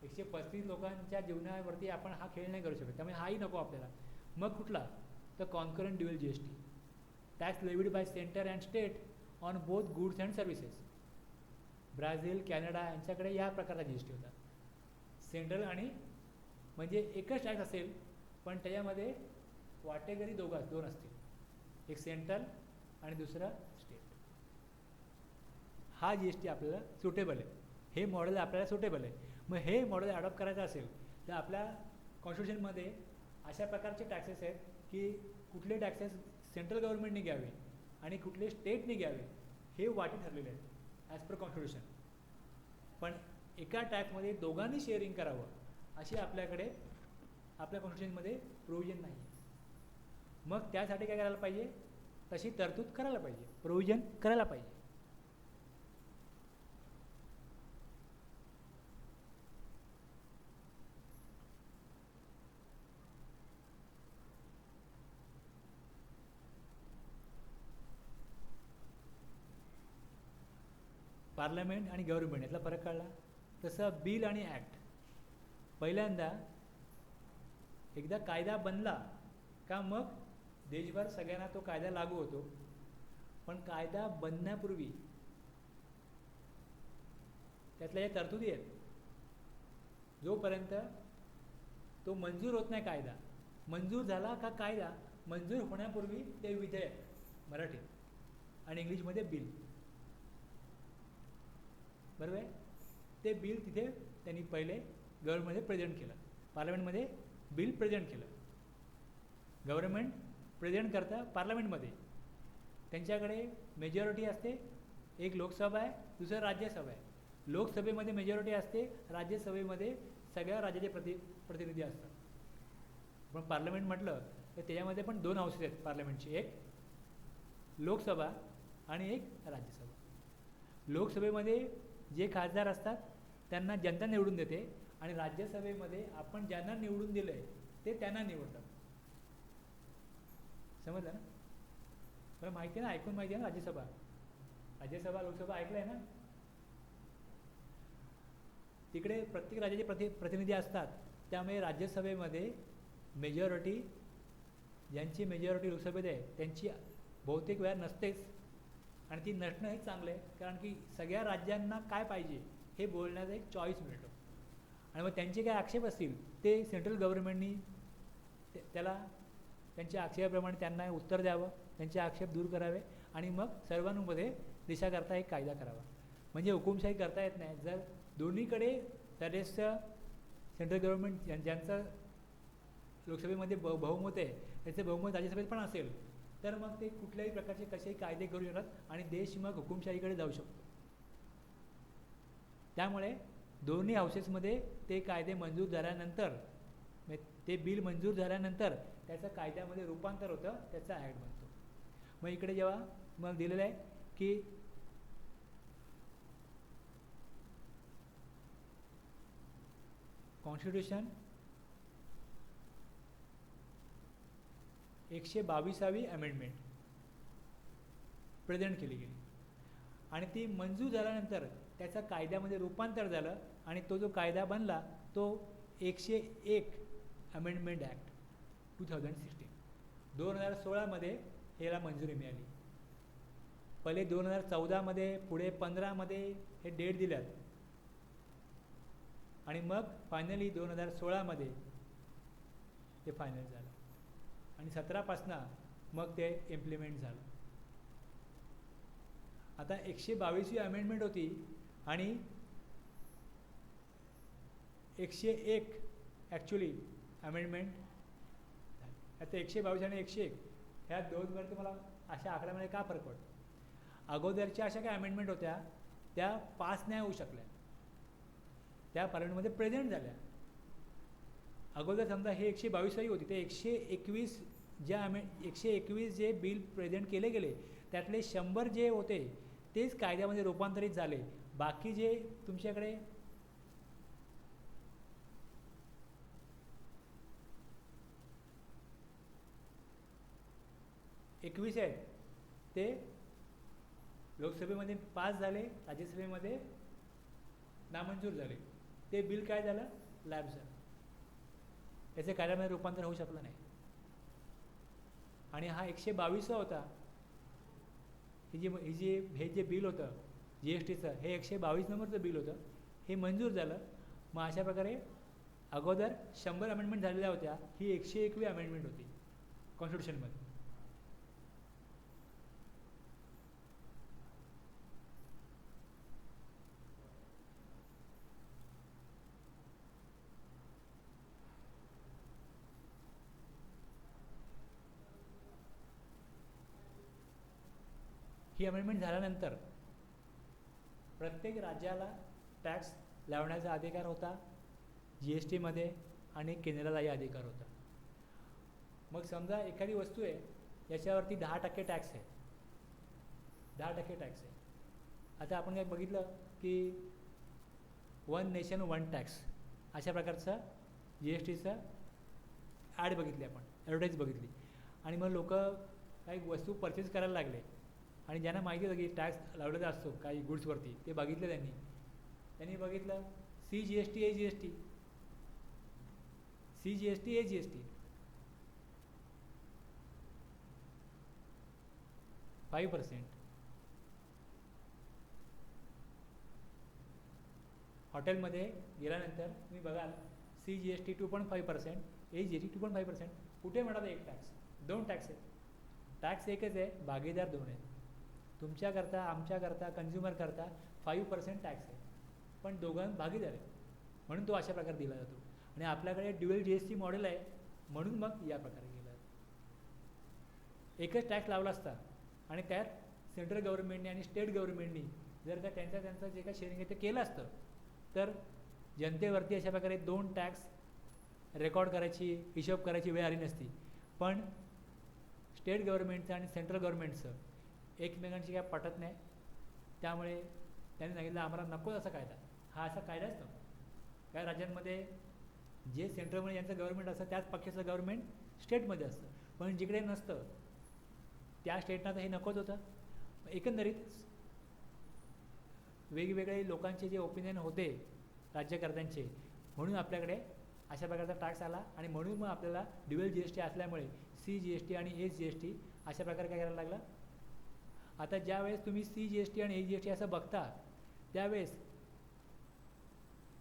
135 लोकांच्या जीवनावरती आपण हा खेळ नाही करू शकत. त्यामुळे हाही नको आपल्याला. मग कुठला, तर concurrent dual G S T. Tax levied by centre and state on both goods and services. Brazil, Canada यांच्याकडे या प्रकारचा जी एस टी होता. सेंट्रल आणि म्हणजे एकच टॅक्स असेल पण त्याच्यामध्ये वाटेकरी दोन असतील. एक सेंट्रल आणि दुसरा स्टेट. हा जी एस टी आपल्याला सुटेबल आहे. हे मॉडेल आपल्याला सुटेबल आहे. मग हे मॉडेल अडॉप्ट करायचं असेल तर आपल्या कॉन्स्टिट्यूशनमध्ये अशा प्रकारचे टॅक्सेस आहेत की कुठले टॅक्सेस सेंट्रल गव्हर्नमेंटने घ्यावे आणि कुठले स्टेटने घ्यावे हे वाटी ठरलेले आहेत ॲज पर कॉन्स्टिट्यूशन. पण एका टॅक्समध्ये दोघांनी शेअरिंग करावं अशी आपल्याकडे आपल्या कॉन्स्टिट्यूशनमध्ये प्रोव्हिजन नाही आहे. मग त्यासाठी काय करायला पाहिजे, तशी तरतूद करायला पाहिजे, प्रोव्हिजन करायला पाहिजे. पार्लमेंट आणि गव्हर्नमेंट यातला फरक कळला. तसं बिल आणि ॲक्ट. पहिल्यांदा एकदा कायदा बनला का मग देशभर सगळ्यांना तो कायदा लागू होतो. पण कायदा बनण्यापूर्वी त्यातल्या ज्या तरतुदी आहेत, जोपर्यंत तो मंजूर होत नाही कायदा, मंजूर झाला का कायदा मंजूर होण्यापूर्वी ते विधेयक, मराठीत आणि इंग्लिशमध्ये बिल, बरोबर आहे, ते बिल तिथे त्यांनी पहिले गव्हर्नमेंटमध्ये प्रेझेंट केलं. पार्लमेंटमध्ये बिल प्रेझेंट केलं. गव्हर्नमेंट प्रेझेंट करता पार्लमेंटमध्ये. त्यांच्याकडे मेजॉरिटी असते. एक लोकसभा आहे, दुसरं राज्यसभा आहे. लोकसभेमध्ये मेजॉरिटी असते, राज्यसभेमध्ये सगळ्या राज्याचे प्रतिनिधी असतात. पण पार्लमेंट म्हटलं तर त्याच्यामध्ये पण 2 हाऊसेस आहेत पार्लमेंटची. एक लोकसभा आणि एक राज्यसभा. लोकसभेमध्ये जे खासदार असतात त्यांना जनता निवडून देते आणि राज्यसभेमध्ये आपण ज्यांना निवडून दिलं आहे ते त्यांना निवडतात. समजलं ना? बरं, माहिती आहे ना, ऐकून माहिती आहे ना राज्यसभा लोकसभा ऐकलं आहे ना? तिकडे प्रत्येक राज्याचे प्रतिनिधी असतात. त्यामुळे राज्यसभेमध्ये मेजॉरिटी, ज्यांची मेजॉरिटी लोकसभेत आहे त्यांची बहुतेक वेळा नसतेच. आणि ती नसणं हे चांगलं आहे, कारण की सगळ्या राज्यांना काय पाहिजे हे बोलण्याचा एक चॉईस मिळतो. आणि मग त्यांचे काय आक्षेप असतील ते सेंट्रल गव्हर्नमेंटनी त्याला त्यांच्या आक्षेपाप्रमाणे त्यांना उत्तर द्यावं, त्यांचे आक्षेप दूर करावे आणि मग सर्वांमध्ये देशाकरता एक कायदा करावा. म्हणजे हुकुमशाही करता येत नाही. जर दोन्हीकडे सदस्य सेंट्रल गव्हर्नमेंट ज्यांचं लोकसभेमध्ये बहुमत आहे त्याचं बहुमत राज्यसभेत पण असेल तर मग ते कुठल्याही प्रकारचे कसेही कायदे करू शकतात आणि देश मग हुकुमशाहीकडे जाऊ शकतो. त्यामुळे दोन्ही हाऊसेसमध्ये ते कायदे मंजूर झाल्यानंतर, ते बिल मंजूर झाल्यानंतर त्याचं कायद्यामध्ये रूपांतर होतं, त्याचा ॲक्ट बनतो. मग इकडे जेव्हा मग दिलेलं आहे की कॉन्स्टिट्यूशन 122वी अमेंडमेंट प्रेझेंट केली गेली आणि ती मंजूर झाल्यानंतर त्याचा कायद्यामध्ये रूपांतर झालं आणि तो जो कायदा बनला तो 101 अमेंडमेंट ॲक्ट 2016. 2016मध्ये ह्याला मंजुरी मिळाली. पहिले 2014मध्ये, पुढे 15मध्ये हे डेट दिल्यात आणि मग फायनली 2016मध्ये ते फायनल झालं आणि 17पासनं मग ते इम्प्लिमेंट झालं. आता 122वी अमेंडमेंट होती आणि 101 ॲक्च्युली अमेंडमेंट. आता 122 आणि 101 ह्या दोनवर तुम्हाला अशा आकड्यामध्ये का फरक पडतो? अगोदरच्या अशा काही अमेंडमेंट होत्या त्या पास नाही होऊ शकल्या, त्या पार्लमेंटमध्ये प्रेझेंट झाल्या. अगोदर समजा हे 122वी होती, ते 121 ज्या 121 जे बिल प्रेझेंट केले गेले त्यातले 100 जे होते तेच कायद्यामध्ये रूपांतरित झाले. बाकी जे तुमच्याकडे एकवीस आहेत ते लोकसभेमध्ये पास झाले, राज्यसभेमध्ये नामंजूर झाले. ते बिल काय झालं? लॅप्स झालं. त्याचे कायद्यामध्ये रूपांतर होऊ शकलं नाही. आणि हा 122वा होता. हे जे बिल होतं GSTचं, हे 122 नंबरचं बिल होतं, हे मंजूर झालं. मग अशा प्रकारे अगोदर 100 अमेंडमेंट झालेल्या होत्या, ही 101वी अमेंडमेंट होती कॉन्स्टिट्यूशनमध्ये. ही अमेंडमेंट झाल्यानंतर प्रत्येक राज्याला टॅक्स लावण्याचा अधिकार होता GSTमध्ये आणि केंद्रालाही अधिकार होता. मग समजा एखादी वस्तू आहे याच्यावरती 10% टॅक्स आहे, 10% टॅक्स आहे. आता आपण काय बघितलं की वन नेशन वन टॅक्स अशा प्रकारचं GSTचं ॲड बघितली, आपण ॲडव्हर्टाईज बघितली. आणि मग लोक काही वस्तू परचेस करायला लागले आणि ज्यांना माहिती होतं की टॅक्स लावलेला असतो काही गुड्सवरती, ते बघितलं त्यांनी बघितलं CGST AGST, CGST AGST 5%. हॉटेलमध्ये गेल्यानंतर तुम्ही बघाल CGST 2.5%, AGST 2.5%. कुठे म्हणाला एक टॅक्स? 2 टॅक्स आहेत. टॅक्स एकच आहे, भागीदार 2 आहेत. तुमच्याकरता, आमच्याकरता, कन्झ्युमरकरता 5% टॅक्स आहे, पण दोघांत भागीदार आहे म्हणून तो अशा प्रकारे दिला जातो. आणि आपल्याकडे ड्युअल GST मॉडेल आहे म्हणून मग या प्रकारे केला जातो. एकच टॅक्स लावला असता आणि त्यात सेंट्रल गव्हर्नमेंटने आणि स्टेट गव्हर्नमेंटनी जर का त्यांचं जे काही शेअरिंग आहे ते केलं असतं तर जनतेवरती अशा प्रकारे 2 टॅक्स रेकॉर्ड करायची, हिशोब करायची वेळ आली नसती. पण स्टेट गव्हर्नमेंटचं आणि सेंट्रल गव्हर्नमेंटचं एकमेकांशी काय पटत नाही, त्यामुळे त्यांनी सांगितलं आम्हाला नको असा कायदा. हा असा कायदाच नव्हता. काही राज्यांमध्ये जे सेंट्रलमध्ये यांचं गव्हर्नमेंट असतं त्याच पक्षाचं गव्हर्नमेंट स्टेटमध्ये असतं, पण जिकडे नसतं त्या स्टेटना तर हे नकोच होतं. एकंदरीत वेगवेगळे लोकांचे जे ओपिनियन होते राज्यकर्त्यांचे, म्हणून आपल्याकडे अशा प्रकारचा टॅक्स आला. आणि म्हणून मग आपल्याला ड्युअल GST असल्यामुळे CGST आणि AGST अशा प्रकारे काय करायला लागला. आता ज्यावेळेस तुम्ही CGST आणि AGST असं बघता त्यावेळेस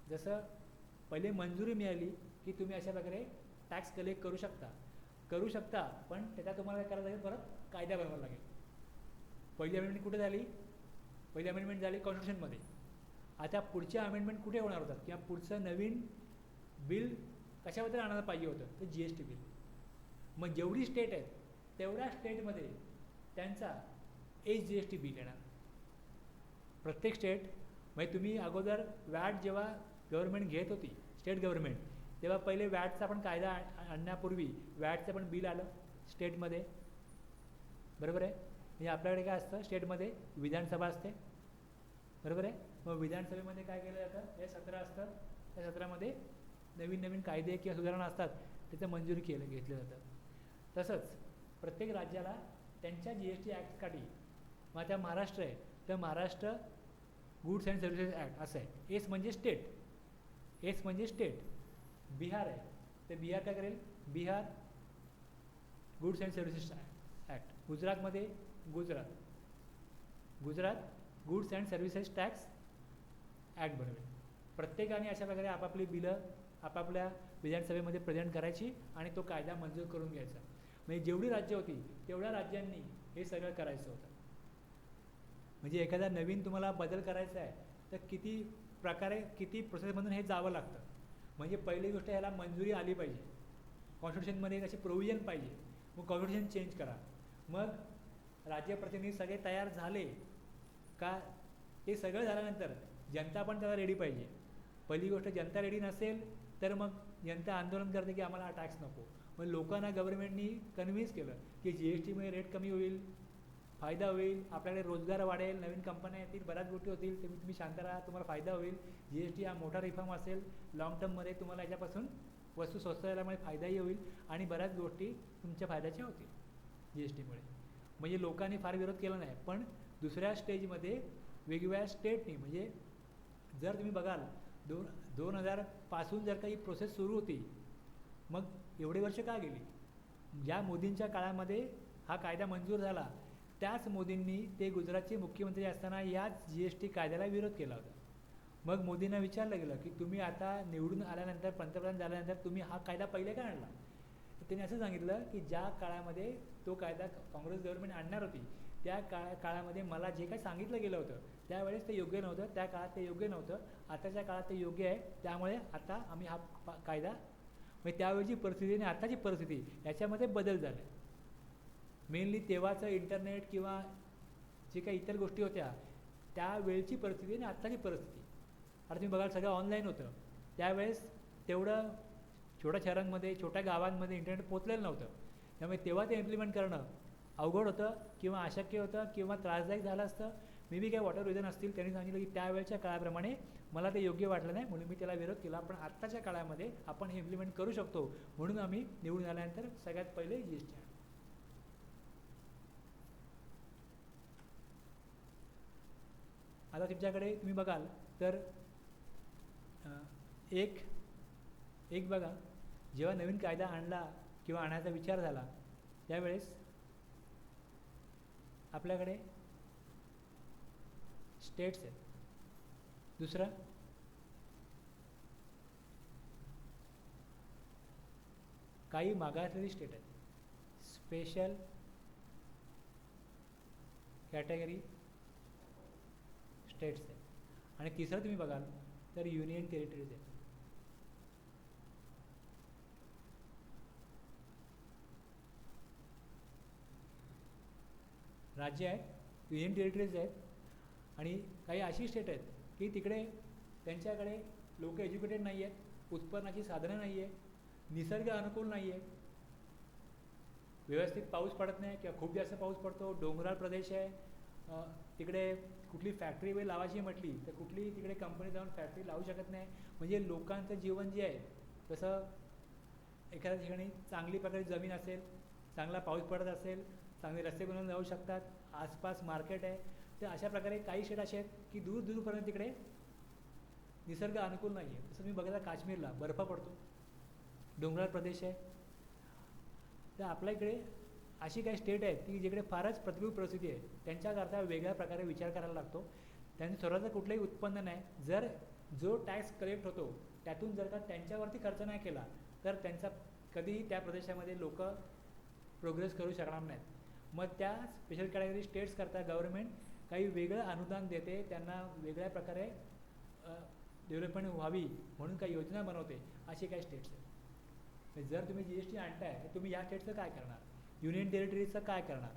जसं पहिले मंजुरी मिळाली की तुम्ही अशा प्रकारे टॅक्स कलेक्ट करू शकता, पण त्याचा तुम्हाला काय करायला लागेल, परत कायदा बनवावा लागेल. पहिली अमेंडमेंट कुठे झाली? पहिली अमेंडमेंट झाली कॉन्स्टिट्यूशनमध्ये. आता पुढच्या अमेंडमेंट कुठे होणार होतात किंवा पुढचं नवीन बिल कशाबद्दल आणायला पाहिजे होतं? तर GST बिल. मग जेवढी स्टेट आहेत तेवढ्या स्टेटमध्ये त्यांचा GST बिल येणार. प्रत्येक स्टेट म्हणजे तुम्ही अगोदर वॅट जेव्हा गव्हर्नमेंट घेत होती स्टेट गव्हर्नमेंट, तेव्हा पहिले वॅटचा पण कायदा आणण्यापूर्वी वॅटचं पण बिल आलं स्टेटमध्ये, बरोबर आहे. म्हणजे आपल्याकडे काय असतं, स्टेटमध्ये विधानसभा असते, बरोबर आहे. मग विधानसभेमध्ये काय केलं जातं, हे सत्र असतं, त्या सत्रामध्ये नवीन कायदे किंवा सुधारणा असतात, त्याचं मंजुरी घेतलं जातं. तसंच प्रत्येक राज्याला त्यांच्या GST ॲक्टसाठी, मग आता महाराष्ट्र आहे तर Maharashtra goods and services act असं आहे. एस म्हणजे स्टेट. बिहार आहे तर बिहार काय करेल, Bihar goods and services act. गुजरातमध्ये Gujarat goods and services tax act बनवेल. प्रत्येकाने अशा प्रकारे आपापली बिलं आपापल्या विधानसभेमध्ये प्रेझेंट करायची आणि तो कायदा मंजूर करून घ्यायचा. म्हणजे जेवढी राज्य होती तेवढ्या राज्यांनी हे सगळं करायचं होतं. म्हणजे एखादा नवीन तुम्हाला बदल करायचा आहे तर किती प्रकारे किती प्रोसेसमधून हे जावं लागतं. म्हणजे पहिली गोष्ट ह्याला मंजुरी आली पाहिजे, कॉन्स्टिट्यूशनमध्ये अशी प्रोव्हिजन पाहिजे, मग कॉन्स्टिट्यूशन चेंज करा. मग राज्यप्रतिनिधी सगळे तयार झाले का ते सगळं झाल्यानंतर जनता पण त्याला रेडी पाहिजे. पहिली गोष्ट जनता रेडी नसेल तर मग जनता आंदोलन करते की आम्हाला हा टॅक्स नको. मग लोकांना गव्हर्नमेंटनी कन्व्हिन्स केलं की GSTमुळे रेट कमी होईल, फायदा होईल, आपल्याकडे रोजगार वाढेल, नवीन कंपन्या येतील, बऱ्याच गोष्टी होतील, तुम्ही शांत राहा, तुम्हाला फायदा होईल. GST हा मोठा रिफॉर्म असेल, लाँग टर्ममध्ये तुम्हाला याच्यापासून वस्तू स्वस्त झाल्यामुळे फायदाही होईल आणि बऱ्याच गोष्टी तुमच्या फायद्याच्या होतील GSTमुळे. म्हणजे लोकांनी फार विरोध केला नाही. पण दुसऱ्या स्टेजमध्ये वेगवेगळ्या स्टेटनी, म्हणजे जर तुम्ही बघाल 2000पासून जर का ही प्रोसेस सुरू होती, मग एवढे वर्ष का गेली? ज्या मोदींच्या काळामध्ये हा कायदा मंजूर झाला त्याच मोदींनी ते गुजरातचे मुख्यमंत्री असताना याच GST कायद्याला विरोध केला होता. मग मोदींना विचारलं गेलं की तुम्ही आता निवडून आल्यानंतर, पंतप्रधान झाल्यानंतर तुम्ही हा कायदा पहिले का आणला? तर त्यांनी असं सांगितलं की ज्या काळामध्ये तो कायदा काँग्रेस गव्हर्नमेंट आणणार होती त्या काळामध्ये मला जे काही सांगितलं गेलं होतं त्यावेळेस ते योग्य नव्हतं, त्या काळात ते योग्य नव्हतं, आताच्या काळात ते योग्य आहे, त्यामुळे आता आम्ही हा कायदा, म्हणजे त्यावेळची परिस्थिती आणि आताची परिस्थिती याच्यामध्ये बदल झाले. मेनली तेव्हाचं इंटरनेट किंवा जे काही इतर गोष्टी होत्या त्यावेळची परिस्थिती आणि आत्ताची परिस्थिती. आता तुम्ही बघाल सगळं ऑनलाईन होतं, त्यावेळेस तेवढं छोट्या शहरांमध्ये, छोट्या गावांमध्ये इंटरनेट पोचलेलं नव्हतं, त्यामुळे तेव्हा ते इम्प्लिमेंट करणं अवघड होतं किंवा अशक्य होतं किंवा त्रासदायक झालं असतं. मे बी काय वॉटर रिझन असतील, त्यांनी सांगितलं की त्यावेळच्या काळाप्रमाणे मला ते योग्य वाटलं नाही म्हणून मी त्याला विरोध केला, पण आत्ताच्या काळामध्ये आपण हे इम्प्लिमेंट करू शकतो म्हणून आम्ही निवडून आल्यानंतर सगळ्यात पहिले GST आणलं. आता तुमच्याकडे तुम्ही बघाल तर एक बघा, जेव्हा नवीन कायदा आणला किंवा आणायचा विचार झाला त्यावेळेस आपल्याकडे स्टेट्स आहेत. दुसरं काही मागासलेली स्टेट आहेत, स्पेशल कॅटेगरी स्टेट्स आहेत. आणि तिसरं तुम्ही बघाल तर युनियन टेरिटरीज आहेत. राज्य आहेत, युनियन टेरिटरीज आहेत आणि काही अशी स्टेट आहेत की तिकडे त्यांच्याकडे लोक एज्युकेटेड नाही आहेत, उत्पन्नाची साधनं नाही आहे, निसर्ग अनुकूल नाही आहे, व्यवस्थित पाऊस पडत नाही किंवा खूप जास्त पाऊस पडतो, डोंगराळ प्रदेश आहे, तिकडे कुठली फॅक्टरी वगैरे लावायची म्हटली तर कुठली तिकडे कंपनी जाऊन फॅक्टरी लावू शकत नाही. म्हणजे लोकांचं जीवन जे आहे तसं एखाद्या ठिकाणी चांगली प्रकारे जमीन असेल, चांगला पाऊस पडत असेल, चांगले रस्ते बनवून जाऊ शकतात, आसपास मार्केट आहे, तर अशा प्रकारे काही स्टेट असे आहेत की दूर दूरपर्यंत तिकडे निसर्ग अनुकूल नाही आहे. तसं तुम्ही बघायला काश्मीरला बर्फ पडतो, डोंगराळ प्रदेश आहे. तर आपल्या इकडे अशी काही स्टेट आहेत की जिकडे फारच प्रतिकूल परिस्थिती आहे, त्यांच्याकरता वेगळ्या प्रकारे विचार करायला लागतो. त्यांचं स्वतःचं कुठलंही उत्पन्न नाही, जर जो टॅक्स कलेक्ट होतो त्यातून जर का त्यांच्यावरती खर्च नाही केला तर त्यांचा कधीही त्या प्रदेशामध्ये लोक प्रोग्रेस करू शकणार नाहीत. मग त्या स्पेशल कॅटेगरी स्टेट्स करता गव्हर्नमेंट काही वेगळं अनुदान देते, त्यांना वेगळ्या प्रकारे डेव्हलपमेंट व्हावी म्हणून काही योजना बनवते. असे काही स्टेट्स आहेत. जर तुम्ही GST आणताय तर तुम्ही या स्टेटचं काय करणार, युनियन टेरिटरीजचं काय करणार,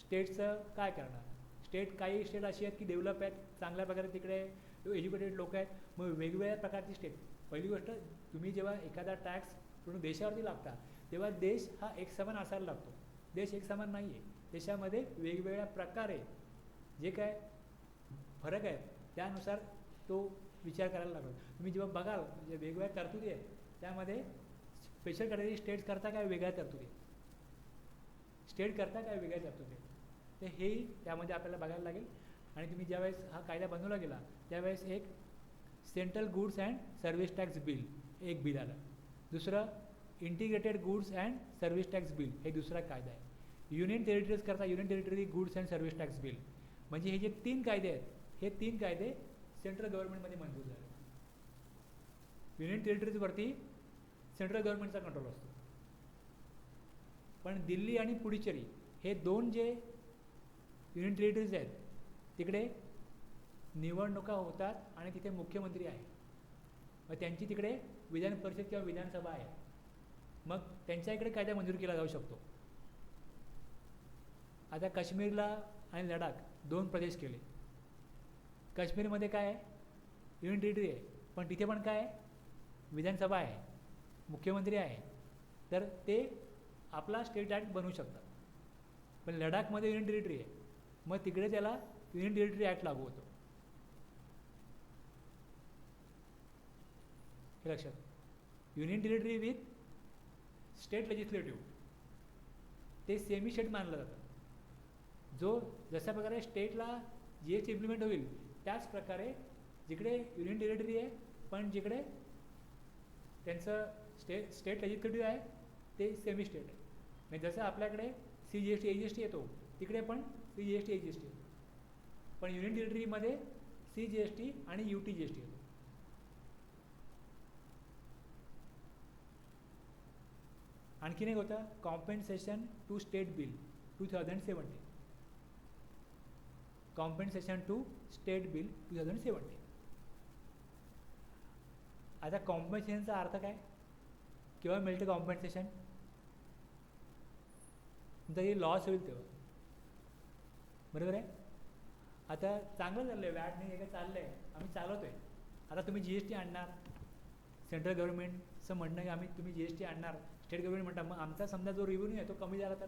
स्टेटचं काय करणार? स्टेट काही स्टेट अशी आहेत की डेव्हलप आहेत, चांगल्या प्रकारे तिकडे एज्युकेटेड लोक आहेत, मग वेगवेगळ्या प्रकारची स्टेट. पहिली गोष्ट, तुम्ही जेव्हा एखादा टॅक्स पूर्ण देशावरती लागता तेव्हा देश हा एकसमान असायला लागतो. देश एकसमान नाही आहे, देशामध्ये वेगवेगळ्या प्रकारे जे काय फरक आहेत त्यानुसार तो विचार करायला लागतो. तुम्ही जेव्हा बघाल म्हणजे वेगवेगळ्या तरतुदी आहेत त्यामध्ये स्पेशल कॅटेगरी स्टेट्स करता काय वेगळ्या तरतुदी, स्टेट करता काय वेगळ्या तरतुदी, तर हेही त्यामध्ये आपल्याला बघायला लागेल. आणि तुम्ही ज्यावेळेस हा कायदा बनवला गेला त्यावेळेस एक central goods and service tax bill एक बिल आलं, दुसरं integrated goods and service tax bill हे दुसरा कायदा आहे. युनियन टेरिटरीज करता union territory goods and service tax bill. म्हणजे हे जे 3 कायदे आहेत हे 3 कायदे सेंट्रल गव्हर्नमेंटमध्ये मंजूर झाले. युनियन टेरिटरीजवरती सेंट्रल गव्हर्नमेंटचा कंट्रोल असतो. पण दिल्ली आणि पुडुचेरी हे दोन जे युनियन टेरिटरीज आहेत तिकडे निवडणुका होतात आणि तिथे मुख्यमंत्री आहे. मग त्यांची तिकडे विधान परिषद किंवा विधानसभा आहे. मग त्यांच्या इकडे कायदा मंजूर केला जाऊ शकतो. आता काश्मीरला आणि लडाख दोन प्रदेश केले. काश्मीरमध्ये काय आहे, युनियन टेरिटरी आहे, पण तिथे पण काय आहे, विधानसभा आहे, मुख्यमंत्री आहे, तर ते आपला स्टेट ॲक्ट बनवू शकतात. पण लडाखमध्ये युनियन टेरिटरी आहे, मग तिकडे त्याला युनियन टेरिटरी ॲक्ट लागू होतो. हे लक्षात. Union territory with state legislative ते सेमी स्टेट मानलं जातं. जो जशा प्रकारे स्टेटला GST इम्प्लिमेंट होईल त्याच प्रकारे जिकडे युनियन टेरिटरी आहे पण जिकडे त्यांचं स्टेट लेजिस्लेटिव्ह आहे ते सेमी स्टेट आहे. म्हणजे जसं आपल्याकडे CGST AGST येतो तिकडे पण CGST AGST येतो, पण युनियन टेरिटरीमध्ये CGST आणि UTGST येतो. आणखीन एक होतं compensation to state bill 2017. Compensation to state bill 2017. आता कॉम्पेन्सेशनचा अर्थ काय, केव्हा मिळतं कॉम्पेन्सेशन, तुमचा लॉस होईल तेव्हा, बरोबर आहे. आता चांगलं चाललं आहे, वॅट नाही हे चाललं आहे, आम्ही चालवतो आहे. आता तुम्ही GST आणणार, सेंट्रल गव्हर्नमेंटचं म्हणणं आहे आम्ही तुम्ही GST आणणार, स्टेट गव्हर्नमेंट म्हणतात मग आमचा समजा जो रेव्हेन्यू आहे तो कमी झाला तर,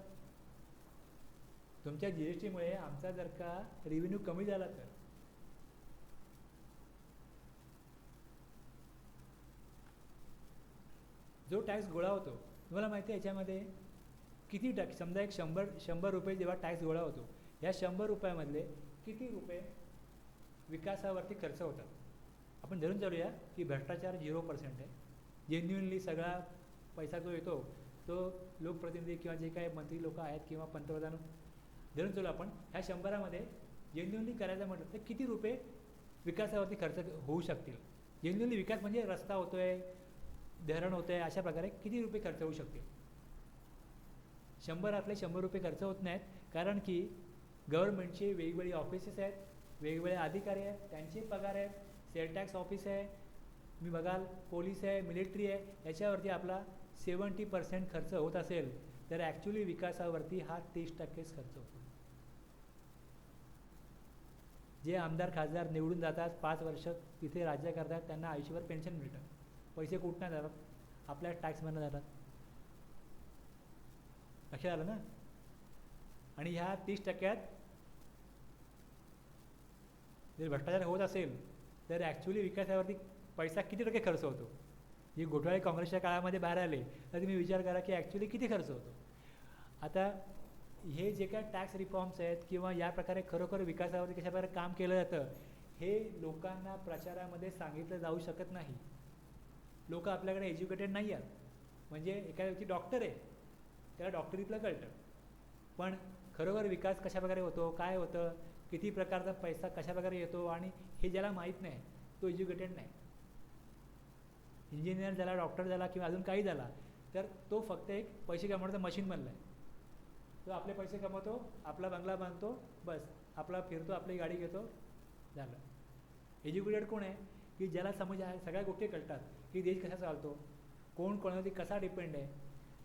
तुमच्या GSTमुळे आमचा जर का रेव्हेन्यू कमी झाला तर, जो टॅक्स गोळा होतो तुम्हाला माहिती आहे याच्यामध्ये किती टॅक्स, समजा एक 100 रुपये जेव्हा टॅक्स गोळा होतो या 100 रुपयामधले किती रुपये विकासावरती खर्च होतात. आपण धरून चालूया की भ्रष्टाचार 0% आहे. जेन्युइनली सगळा पैसा जो येतो तो लोकप्रतिनिधी किंवा जे काही मंत्री लोक आहेत किंवा पंतप्रधान धरून चालू आपण ह्या 100मध्ये जेन्युइनली करायचं म्हटलं तर किती रुपये विकासावरती खर्च होऊ शकतील. जेन्युइनली विकास म्हणजे रस्ता होतो आहे, धरण होतं आहे, अशा प्रकारे किती रुपये खर्च होऊ शकतील. 100 रुपये खर्च होत नाहीत कारण की गव्हर्नमेंटचे वेगवेगळे ऑफिसेस आहेत, वेगवेगळे अधिकारी आहेत, त्यांचे पगार आहेत, सेल टॅक्स ऑफिस आहे, मी बघाल पोलीस आहे, मिलिटरी आहे, याच्यावरती आपला 70% खर्च होत असेल तर ॲक्च्युली विकासावरती हा 30%च खर्च होतो. जे आमदार खासदार निवडून जातात 5 वर्ष तिथे राज्य करतात त्यांना आयुष्यभर पेन्शन मिळतं, पैसे कुठनं जातात, आपल्या टॅक्समधनं जातात. लक्षात आलं ना. आणि ह्या 30%त जर भ्रष्टाचार होत असेल तर ॲक्च्युली विकासावरती पैसा किती टक्के खर्च होतो. जे घोटाळे काँग्रेसच्या काळामध्ये बाहेर आले तर तुम्ही विचार करा की ॲक्च्युली किती खर्च होतो. आता हे जे काय टॅक्स रिफॉर्म्स आहेत किंवा या प्रकारे खरोखर विकासावरती कशा प्रकारे काम केलं जातं हे लोकांना प्रचारामध्ये सांगितलं जाऊ शकत नाही. लोक आपल्याकडे एज्युकेटेड नाही आहेत. म्हणजे एखाद्या व्यक्ती डॉक्टर आहे त्याला डॉक्टरीतलं कळतं, पण खरोखर विकास कशा प्रकारे होतो, काय होतं, किती प्रकारचा पैसा कशा प्रकारे येतो आणि हे ज्याला माहीत नाही तो एज्युकेटेड नाही. इंजिनियर झाला, डॉक्टर झाला किंवा अजून काही झाला तर तो फक्त एक पैसे कमवण्याचा मशीन बनला आहे. तो आपले पैसे कमवतो, आपला बंगला बांधतो, बस आपला फिरतो, आपली गाडी घेतो, झालं. एज्युकेटेड कोण आहे की ज्याला समज आहे, सगळ्या गोष्टी कळतात की देश कसा चालतो, कोण कोणावरती कसा डिपेंड आहे.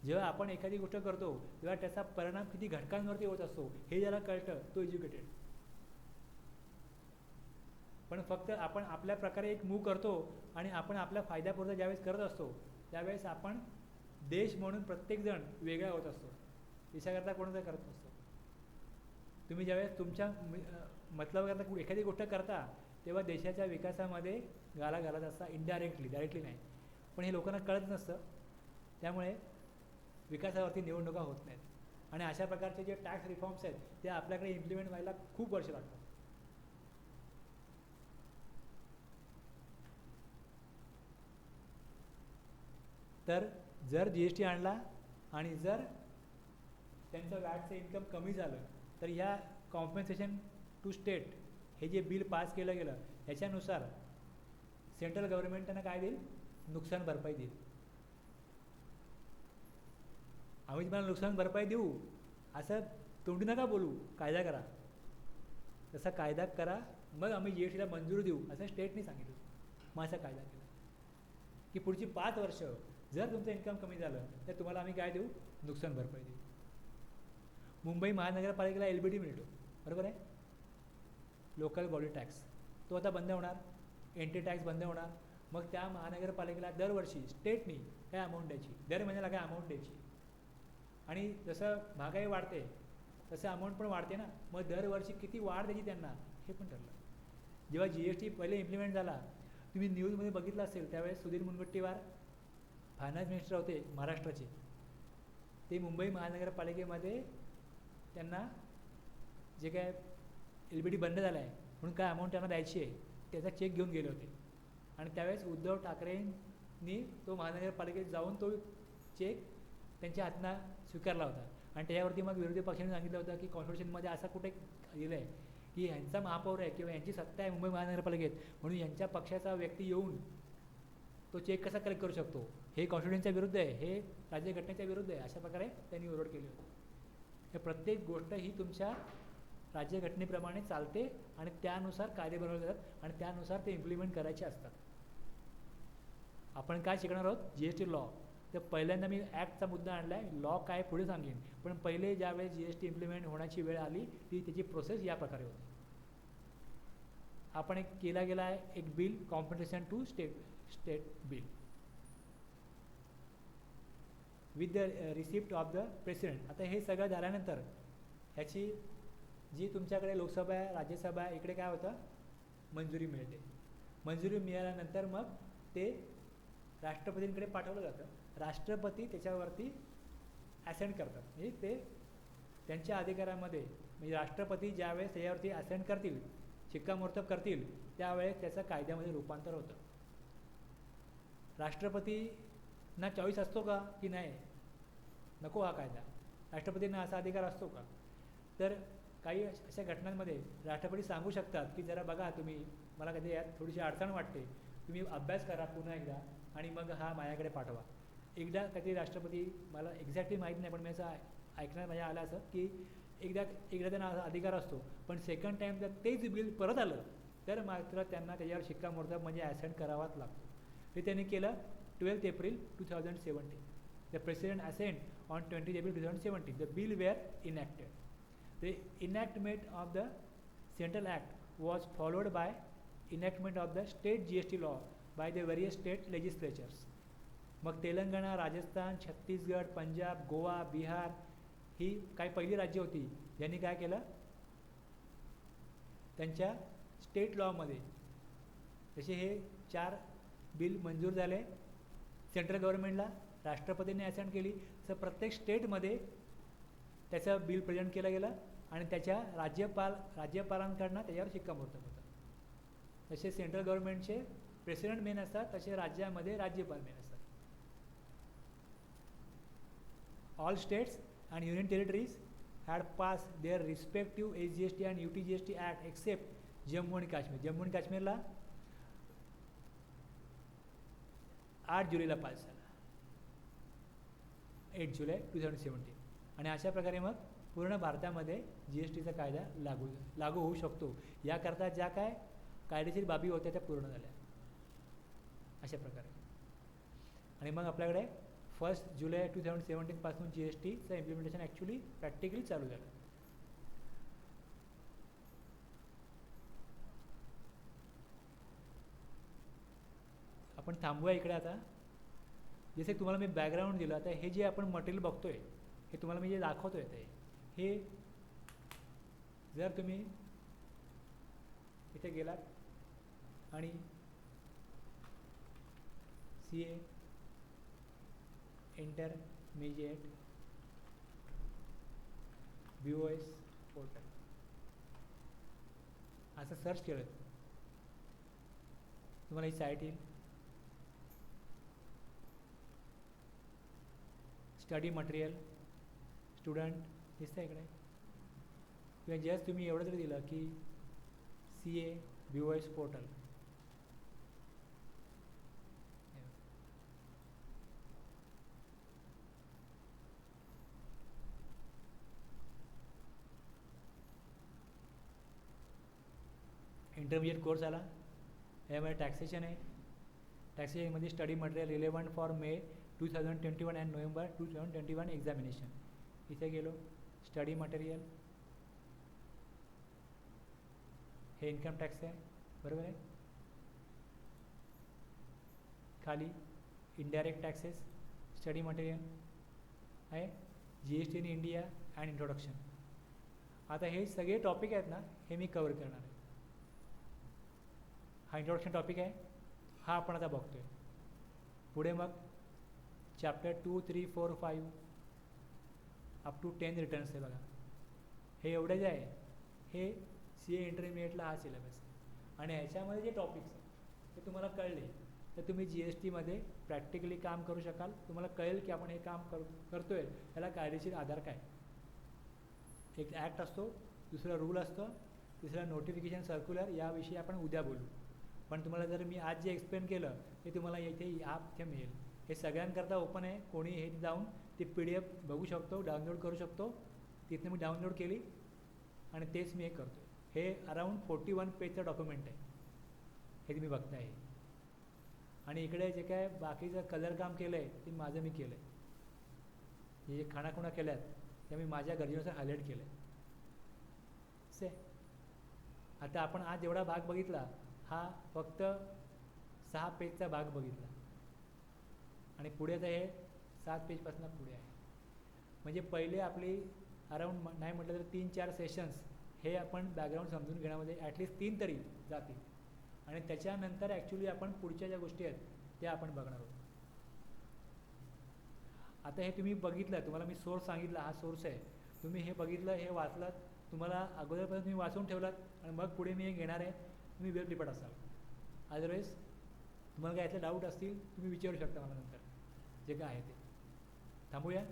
जेव्हा आपण एखादी गोष्ट करतो तेव्हा त्याचा परिणाम किती घटकांवरती होत असतो हे ज्याला कळतं तो एज्युकेटेड. पण फक्त आपण आपल्या प्रकारे एक मूव करतो आणि आपण आपल्या फायद्यापुरतं ज्यावेळेस करत असतो त्यावेळेस आपण देश म्हणून प्रत्येकजण वेगळा होत असतो, देशाकरता कोणाचा करत असतो. तुम्ही ज्यावेळेस तुमच्या मतलबाकरता एखादी गोष्ट करता तेव्हा देशाच्या विकासामध्ये गाला घालत असता इनडायरेक्टली, डायरेक्टली नाही. पण हे लोकांना कळत नसतं, त्यामुळे विकासावरती निवडणुका होत नाहीत. आणि अशा प्रकारचे जे टॅक्स रिफॉर्म्स आहेत ते आपल्याकडे इम्प्लिमेंट व्हायला खूप वर्ष लागतात. तर जर GST आणला आणि जर त्यांचं वॅटचं इन्कम कमी झालं तर ह्या कॉम्पेन्सेशन टू स्टेट हे जे बिल पास केलं गेलं ह्याच्यानुसार सेंट्रल गव्हर्नमेंट त्यांना काय देईल, नुकसान भरपाई देईल. आम्ही तुम्हाला नुकसान भरपाई देऊ असं तोंडी नका बोलू, कायदा करा. तसा कायदा करा, मग आम्ही GSTला मंजुरी देऊ असं स्टेटने सांगितलं. मग असा कायदा केला की पुढची 5 वर्ष जर तुमचं इन्कम कमी झालं तर तुम्हाला आम्ही काय देऊ, नुकसान भरपाई देऊ. मुंबई महानगरपालिकेला LBT मिळतो, बरोबर आहे, लोकल बॉडी टॅक्स. तो आता बंद होणार, एंट्री टॅक्स बंद होणार. मग त्या महानगरपालिकेला दरवर्षी स्टेटनी काय अमाऊंट द्यायची, दर महिन्याला काय अमाऊंट द्यायची. आणि जसं महागाई वाढते तसं अमाऊंट पण वाढते ना, मग दरवर्षी किती वाढ द्यायची त्यांना हे पण ठरलं. जेव्हा GST पहिले इम्प्लिमेंट झाला, तुम्ही न्यूजमध्ये बघितलं असेल, त्यावेळेस सुधीर मुनगंटीवार फायनान्स मिनिस्टर होते महाराष्ट्राचे. ते मुंबई महानगरपालिकेमध्ये त्यांना जे काय LBT बंद झाला आहे म्हणून काय अमाऊंट त्यांना द्यायची आहे त्याचा चेक घेऊन गेले होते. आणि त्यावेळेस उद्धव ठाकरेंनी तो महानगरपालिकेत जाऊन तो चेक त्यांच्या हातनं स्वीकारला होता. आणि त्याच्यावरती मग विरोधी पक्षाने सांगितलं होतं की कॉन्स्टिट्यूशनमध्ये असं कुठे दिलं आहे की ह्यांचा महापौर आहे किंवा यांची सत्ता आहे मुंबई महानगरपालिकेत म्हणून यांच्या पक्षाचा व्यक्ती येऊन तो चेक कसा कलेक्ट करू शकतो, हे कॉन्स्टिट्यूशनच्या विरुद्ध आहे, हे राज्यघटनेच्या विरुद्ध आहे. अशा प्रकारे त्यांनी विरोध केले होते. हे प्रत्येक गोष्ट ही तुमच्या राज्यघटनेप्रमाणे चालते आणि त्यानुसार कायदे बनवले जातात आणि त्यानुसार ते इम्प्लिमेंट करायचे असतात. आपण काय शिकणार आहोत, GST लॉ. तर पहिल्यांदा मी ॲक्टचा मुद्दा आणला आहे, लॉ काय पुढे सांगेन. पण पहिले ज्यावेळेस GST इम्प्लिमेंट होण्याची वेळ आली ती त्याची प्रोसेस या प्रकारे होती. आपण एक केला गेला आहे एक bill, compensation to state bill with the receipt of the president. आता हे सगळं झाल्यानंतर ह्याची जी तुमच्याकडे लोकसभा आहे, राज्यसभा आहे, इकडे काय होतं, मंजुरी मिळते. मंजुरी मिळाल्यानंतर मग ते राष्ट्रपतींकडे पाठवलं जातं. राष्ट्रपती त्याच्यावरती ॲसेंट करतात. म्हणजे ते त्यांच्या अधिकारामध्ये, म्हणजे राष्ट्रपती ज्यावेळेस त्याच्यावरती ॲसेंट करतील, शिक्कामोर्तब करतील, त्यावेळेस त्याचं कायद्यामध्ये रूपांतर होतं. राष्ट्रपतींना चॉईस असतो का की नाही, नको हा कायदा, राष्ट्रपतींना असा अधिकार असतो का. तर काही अशा घटनांमध्ये राष्ट्रपती सांगू शकतात की जरा बघा तुम्ही, मला कधी यात थोडीशी अडचण वाटते, तुम्ही अभ्यास करा पुन्हा एकदा आणि मग हा माझ्याकडे पाठवा. एकदा कधी राष्ट्रपती, मला एक्झॅक्टली माहीत नाही पण मी असं ऐकण्यात माझ्या आलं असं की एकदा त्यांना असा अधिकार असतो, पण सेकंड टाईम जर तेच बिल परत आलं तर मात्र त्यांना त्याच्यावर शिक्कामोर्तब म्हणजे ॲसेंट करावाच लागतो. हे त्यांनी केलं 12 April 2017. The president assent on 20 April 2017. The bill were enacted. The enactment of the Central Act was followed by enactment of the state GST law by the various state legislatures. मग तेलंगणा, राजस्थान, छत्तीसगड, पंजाब, गोवा, बिहार ही काही पहिली राज्य होती ज्यांनी काय केलं, त्यांच्या स्टेट लॉमध्ये जसे हे 4 बिल मंजूर झाले सेंट्रल गव्हर्नमेंटला, राष्ट्रपतींनी ॲसेंट केली, तर प्रत्येक स्टेटमध्ये त्याचं बिल प्रेझेंट केलं गेलं आणि त्याच्या राज्यपालांकडनं त्याच्यावर शिक्कामोर्तब होतं. जसे सेंट्रल गव्हर्नमेंटचे प्रेसिडेंट मेन असतात तसे राज्यामध्ये राज्यपाल मेन असतात. All states and union territories had passed their respective SGST and UTGST act except Jammu आणि काश्मीर. जम्मू आणि काश्मीरला 8 जुलैला पास झाला, 8 जुलै 2017. आणि अशा प्रकारे मग पूर्ण भारतामध्ये GSTचा कायदा लागू होऊ शकतो. याकरता ज्या काय कायदेशीर बाबी होत्या त्या पूर्ण झाल्या अशा प्रकारे. आणि मग आपल्याकडे 1 जुलै 2017 पासून GSTचं इम्प्लिमेंटेशन ॲक्च्युली प्रॅक्टिकली चालू झालं. आपण थांबूया इकडे आता. जसे तुम्हाला मी बॅकग्राऊंड दिलं, आता हे जे आपण मटेरियल बघतोय हे तुम्हाला मी जे दाखवतोय ते हे जर तुम्ही इथे गेलात आणि CA इंटरमिजिएट BOS पोर्टल असं सर्च केलं तुम्हाला ही साईट येईल. स्टडी मटेरियल स्टुडंट दिसतं इकडे, किंवा जस्ट तुम्ही एवढं जरी दिलं की CA BOS portal, intermediate course आला. यामध्ये टॅक्सेशन आहे. टॅक्सेशनमध्ये study material relevant for May 2021 and November 2021 examination. इथे गेलो, स्टडी मटेरियल, हे इन्कम टॅक्स आहे, बरोबर आहे. खाली इनडायरेक्ट टॅक्सेस, स्टडी मटेरियल आहे, GST in India and introduction. आता हे सगळे टॉपिक आहेत ना, हे मी कवर करणार आहे. हा इंट्रोडक्शन टॉपिक आहे, हा आपण आता बघतोय. पुढे मग चॅप्टर 2, 3, 4, 5 अप टू 10 रिटर्न्स आहे बघा. हे एवढे जे आहे हे CA इंटरमिडिएटला हा सिलेबस आहे. आणि ह्याच्यामध्ये जे टॉपिक्स आहेत ते तुम्हाला कळले तर तुम्ही GSTमध्ये प्रॅक्टिकली काम करू शकाल. तुम्हाला कळेल की आपण हे काम करतोय याला कायदेशीर आधार काय. एक ॲक्ट असतो, दुसरा रूल असतो, तिसरा नोटिफिकेशन सर्क्युलर. याविषयी आपण उद्या बोलू. पण तुम्हाला जर मी आज जे एक्सप्लेन केलं ते तुम्हाला इथे मिळेल. हे सगळ्यांकरता ओपन आहे. कोणी हे जाऊन ती PDF बघू शकतो, डाउनलोड करू शकतो. तिथनं मी डाउनलोड केली आणि तेच मी हे करतो. हे अराऊंड 41 पेजचं डॉक्युमेंट आहे, हे तुम्ही बघताय. आणि इकडे जे काय बाकीचं कलर काम केलं आहे ते माझं मी केलं आहे. हे जे खाणाखुणा केल्या आहेत त्या मी माझ्या गरजेनुसार हायलाईट केलं आहे. से आता आपण आज जेवढा भाग बघितला हा फक्त 6 पेजचा भाग बघितला आणि पुढे तर हे 7 पेजपासून पुढे आहे. म्हणजे पहिले आपली अराऊंड नाही म्हटलं तर 3-4 सेशन्स हे आपण बॅकग्राऊंड समजून घेण्यामध्ये ॲटलिस्ट 3 तरी जातील. आणि त्याच्यानंतर ॲक्च्युली आपण पुढच्या ज्या गोष्टी आहेत त्या आपण बघणार आहोत. आता हे तुम्ही बघितलं, तुम्हाला मी सोर्स सांगितला, हा सोर्स आहे. तुम्ही हे बघितलं, हे वाचलात, तुम्हाला अगोदरपर्यंत तुम्ही वाचून ठेवलात आणि मग पुढे मी हे घेणार आहे, तुम्ही वेल प्रिपेअर्ड असाल. अदरवाईज तुम्हाला काय यातले डाऊट असतील तुम्ही विचारू शकता मला नंतर, जे काय आहे ते. थांबूया.